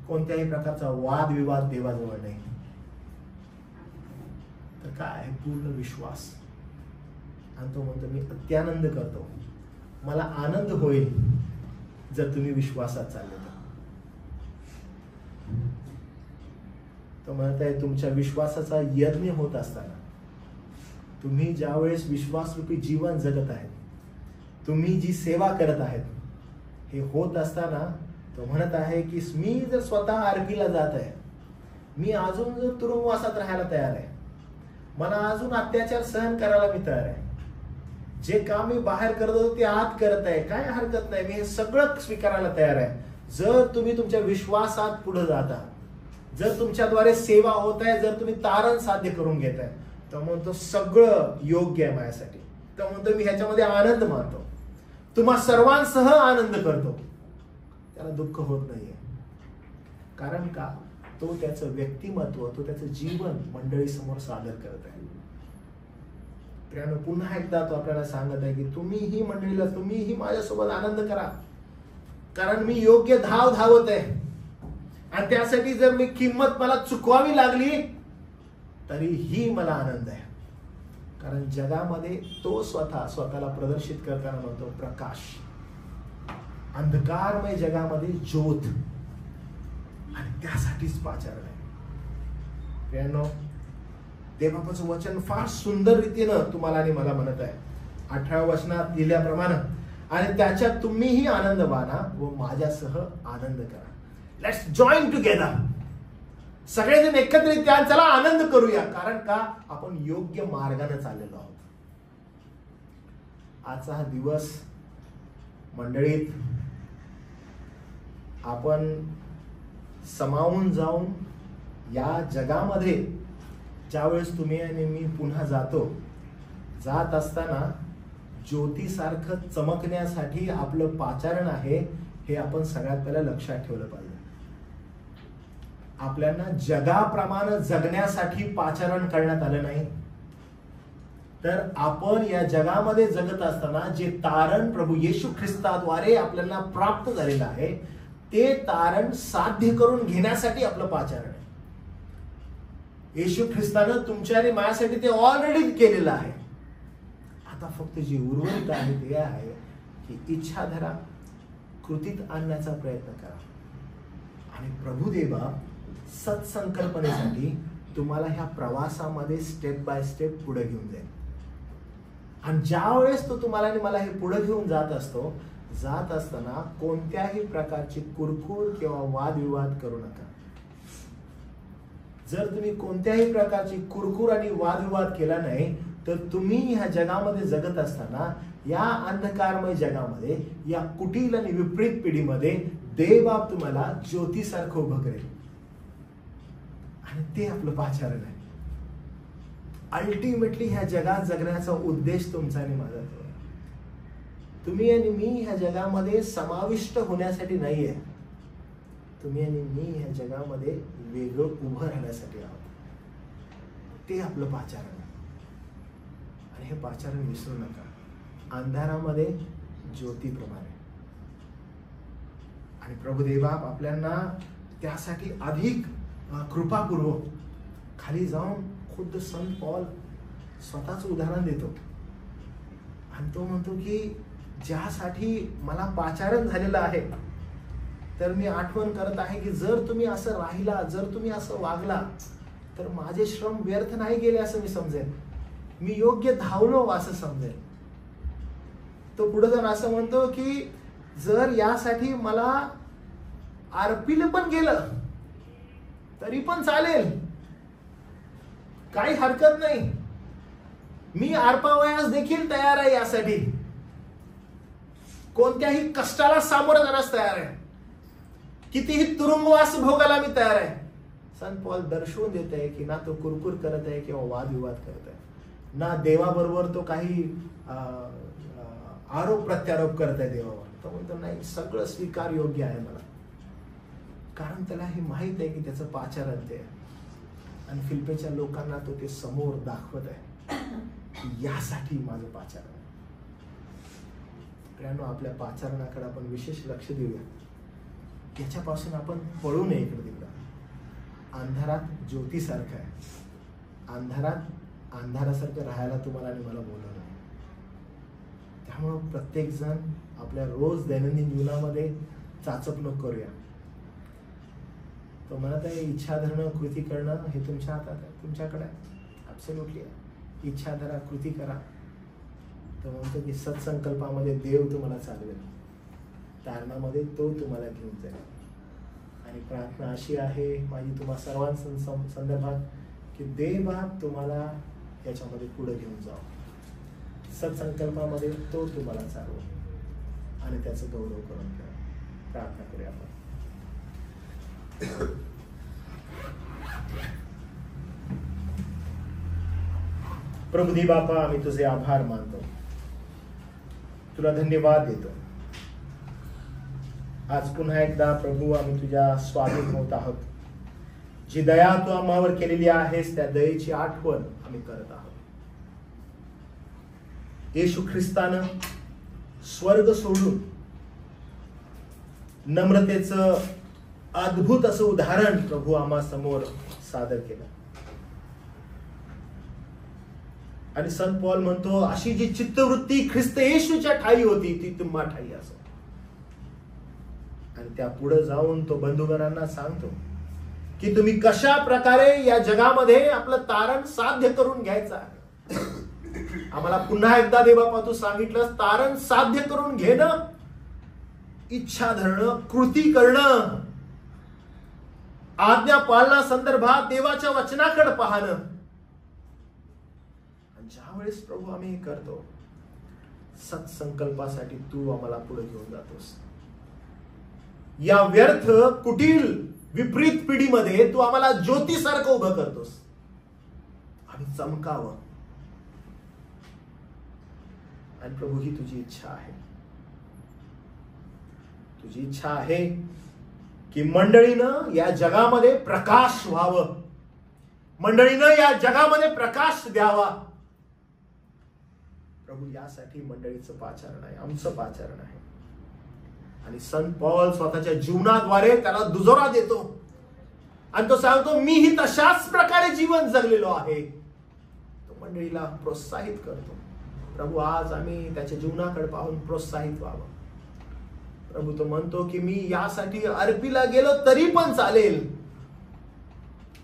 कोणत्याही प्रकारचा वादविवाद देवाजवळ नाही. तर काय पूर्ण विश्वास, आणि तो म्हणतो मी अत्यानंद करतो, मला आनंद होईल जर तुम्ही विश्वासात चालले तर. तो म्हणत आहे तुमच्या विश्वासाचा यज्ञ होत असताना, तुम्ही ज्यावेळेस विश्वासरूपी जीवन जगत आहेत, तुम्ही जी सेवा करत आहेत, हे होत असताना तो म्हणत आहे की मी जर स्वतः आरपीला जात आहे, मी अजून जर तुरुंगवासात राहायला तयार आहे, मला अजून अत्याचार सहन करायला मी तयार आहे, जे काम मी बाहेर करत होतो ते आत करत आहे, काय हरकत नाही, मी हे सगळं स्वीकारायला तयार आहे, जर तुम्ही तुमच्या विश्वासात पुढे जाता, जर तुमच्याद्वारे सेवा होत आहे, जर तुम्ही तारण साध्य करून घेताय, तर म्हणतो सगळं योग्य आहे माझ्यासाठी. तर म्हणतो मी ह्याच्यामध्ये आनंद मानतो, तुम्हा सर्वांसह आनंद करतो. त्याला दुःख होत नाहीये. कारण का? तो त्याचं व्यक्तिमत्व, तो त्याचं जीवन मंडळी समोर सादर करत आहे. त्यामुळे पुन्हा एकदा तो आपल्याला सांगत आहे की तुम्हीही मंडळीला, तुम्हीही माझ्यासोबत आनंद करा, कारण मी योग्य धाव धावत आहे, आणि त्यासाठी जर मी किंमत मला चुकवावी लागली तरीही मला आनंद आहे. कारण जगामध्ये तो स्वतःला प्रदर्शित करताना म्हणतो प्रकाश, अंधकारमय जगामध्ये ज्योत, आणि त्यासाठीच पाचारण आहे. प्रियांनो, देवबापाचं वचन फार सुंदर रीतीनं तुम्हाला आणि मला म्हणत आहे 18व्या वचनात लिहिल्याप्रमाणे, आणि त्याच्यात तुम्हीही आनंद माना व माझ्यासह आनंद करा. Let's join together. सगळेजण एकत्रित या, चला आनंद करूया. कारण का? आपण योग्य मार्गाने चाललेलो आहोत. आजचा हा दिवस मंडळीत आपण समावून जाऊन या जगामध्ये ज्यावेळेस तुम्ही आणि मी पुन्हा जात असताना ज्योतीसारखं चमकण्यासाठी आपलं पाचारण आहे, हे आपण सगळ्यात पहिला लक्षात ठेवलं पाहिजे. आपल्याला जगाप्रमाणे जगण्यासाठी पाचारण करण्यात आलं नाही, तर आपण या जगामध्ये जगत असताना जे तारण प्रभू येशू ख्रिस्ताद्वारे आपल्याला प्राप्त झालेलं आहे, ते तारण साध्य करून घेण्यासाठी आपलं पाचारण आहे. येशू ख्रिस्तानं तुमच्या आणि माझ्यासाठी ते ऑलरेडी केलेलं आहे. आता फक्त जे उर्वरित आहे ते आहे की इच्छा धरा, कृतीत आणण्याचा प्रयत्न करा, आणि प्रभुदेवा सत्संकल्पनेसाठी तुम्हाला ह्या प्रवासामध्ये स्टेप बाय स्टेप पुढे घेऊन जाईल. आणि ज्या वेळेस तो तुम्हाला आणि मला हे पुढे घेऊन जात असताना कोणत्याही प्रकारची कुरकुर किंवा वादविवाद करू नका. जर तुम्ही कोणत्याही प्रकारची कुरकुर आणि वादविवाद केला नाही, तर तुम्ही ह्या जगामध्ये जगत असताना, या अंधकारमय जगामध्ये, या कुटील आणि विपरीत पिढीमध्ये देवबाप तुम्हाला ज्योतीसारखं उभं करेल. आणि ते आपलं पाचारण आहे. अल्टिमेटली ह्या जगात जगण्याचा उद्देश तुमचा आणि माझा तो आहे. तुम्ही आणि मी ह्या जगामध्ये समाविष्ट होण्यासाठी नाहीये, तुम्ही आणि मी ह्या जगामध्ये वेगळं उभं राहण्यासाठी आहोत. ते आपलं पाचारण आहे. आणि हे पाचारण विसरू नका. अंधारामध्ये ज्योतीप्रमाणे. आणि प्रभुदेवाप आपल्याला त्यासाठी अधिक कृपापूर्वक खाली जाऊन खुद्द संत पॉल स्वतःच उदाहरण देतो, आणि तो म्हणतो की ज्यासाठी मला पाचारण झालेलं आहे, तर मी आठवण करत आहे की जर तुम्ही असं राहिला, जर तुम्ही असं वागला, तर माझे श्रम व्यर्थ नाही गेले असं मी समजेन, मी योग्य धावलो असं समजेल. तो पुढे जाऊन असं म्हणतो की जर यासाठी मला आरपीला पण गेलं तरी पण चालेल, काही हरकत नाही, मी आरपावयास देखील तयार आहे, यासाठी कोणत्याही कष्टाला सामोरं जाण्यास तयार आहे, कितीही तुरुंगवास भोगायला मी तयार आहे. संत पॉल दर्शवून देत आहे की ना तो कुरकुर करत आहे किंवा वादविवाद करत आहे, ना देवाबरोबर तो काही आरोप प्रत्यारोप करत आहे देवावर. तो म्हणतो नाही, सगळं स्वीकार योग्य आहे मला, कारण त्याला हे माहित आहे की त्याचं पाचारण ते आहे. आणि फिलिप्पीच्या लोकांना तो ते समोर दाखवत आहे की यासाठी माझं पाचारण आहे. त्यामुळे आपल्या पाचारणाकडे आपण विशेष लक्ष देऊया. याच्यापासून आपण पळू नये इकडे तिकडे. अंधारात ज्योतीसारखं आहे, अंधारासारखं राहायला तुम्हाला आणि मला बोलवलं नाही. त्यामुळं प्रत्येक जण आपल्या रोज दैनंदिन जीवनामध्ये चाचपणूक करूया. तो म्हणत आहे इच्छा धरणं कृती करणं हे तुमच्या हातात आहे, तुमच्याकडे आहे, ॲब्सोल्युटली आहे. इच्छा धरा, कृती करा. तो म्हणतो की सत्संकल्पामध्ये देव तुम्हाला चालवेल, तारणामध्ये तो तुम्हाला घेऊन जाईल. आणि प्रार्थना अशी आहे माझी तुम्हा सर्वांच्या संदर्भात की देवबाप तुम्हाला याच्यामध्ये पुढे घेऊन जावं, सत्संकल्पामध्ये तो तुम्हाला चालवेल आणि त्याचं गौरव करून घ्या. प्रार्थना करूया आपण. प्रभुदी बापा, आम्ही तुझे आभार मानतो, तुला धन्यवाद देतो. आज पुन्हा एकदा प्रभू आम्ही तुझ्या स्वाधीन होत आहोत. जी दया तू आम्हावर केलेली आहेस त्या दयेची आठवण आम्ही करत आहोत. येशू ख्रिस्तानं स्वर्ग सोडून नम्रतेचं अद्भुत असं उदाहरण प्रभू आम्हा समोर सादर केलं. आणि संत पॉल म्हणतो अशी जी चित्तवृत्ती ख्रिस्त येशूच्या ठाई होती ती तुम्हा ठाई असो. आणि त्या पुढे जाऊन तो बंधुगणांना सांगतो की तुम्ही कशा प्रकारे या जगामध्ये आपलं तारण साध्य करून घ्यायचं आहे. आम्हाला पुन्हा एकदा देवबापा तू सांगितलं तारण साध्य करून घेणं, इच्छा धरणं, कृती करणं, आज्ञा पालना संदर्भात देवाच्या वचनाकडे पाहणं. ज्यावेळेस प्रभू आम्ही हे करतो सत्संकल्पासाठी तू आम्हाला पुढे घेऊन जातोस. या व्यर्थ कुटील विपरीत पिढीमध्ये तू आम्हाला ज्योतीसारखं उभं करतोस. आम्ही चमकावं. आणि प्रभू ही तुझी इच्छा आहे. तुझी इच्छा आहे की मंडळीनं या जगामध्ये प्रकाश व्हावं, मंडळीनं या जगामध्ये प्रकाश द्यावा. प्रभू यासाठी मंडळीचं पाचारण आहे, आमचं पाचारण आहे. आणि संत पॉल स्वतःच्या जीवनाद्वारे त्याला दुजोरा देतो आणि तो सांगतो मीही तशाच प्रकारे जीवन जगलेलो आहे. तो मंडळीला प्रोत्साहित करतो. प्रभू आज आम्ही त्याच्या जीवनाकडे पाहून प्रोत्साहित व्हावं. प्रभू तो म्हणतो की मी यासाठी अर्पीला गेलो तरी पण चालेल.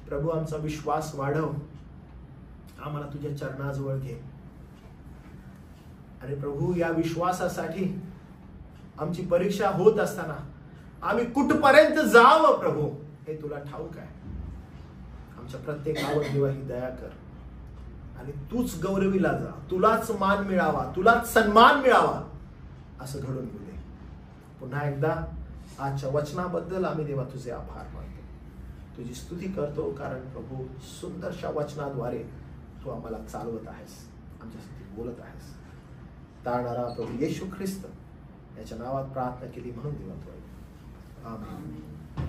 प्रभू आमचा विश्वास वाढव, आम्हाला तुझ्या चरणाजवळ घे. आणि प्रभू या विश्वासासाठी आमची परीक्षा होत असताना आम्ही कुठपर्यंत जावं प्रभू हे तुला ठाऊक आहे. आमच्या प्रत्येकावर देवा ही दया कर आणि तूच गौरवीला जा, तुलाच मान मिळावा, तुलाच सन्मान मिळावा असं घडून घेऊ दे. पुन्हा एकदा आजच्या वचनाबद्दल आम्ही देवा तुझे आभार मानतो, तुझी स्तुती करतो. कारण प्रभू सुंदरशा वचनाद्वारे तू आम्हाला चालवत आहेस, आमच्यासाठी बोलत आहेस. तारणारा प्रभू येशू ख्रिस्त याच्या नावात प्रार्थना केली म्हणून देवा. आमेन.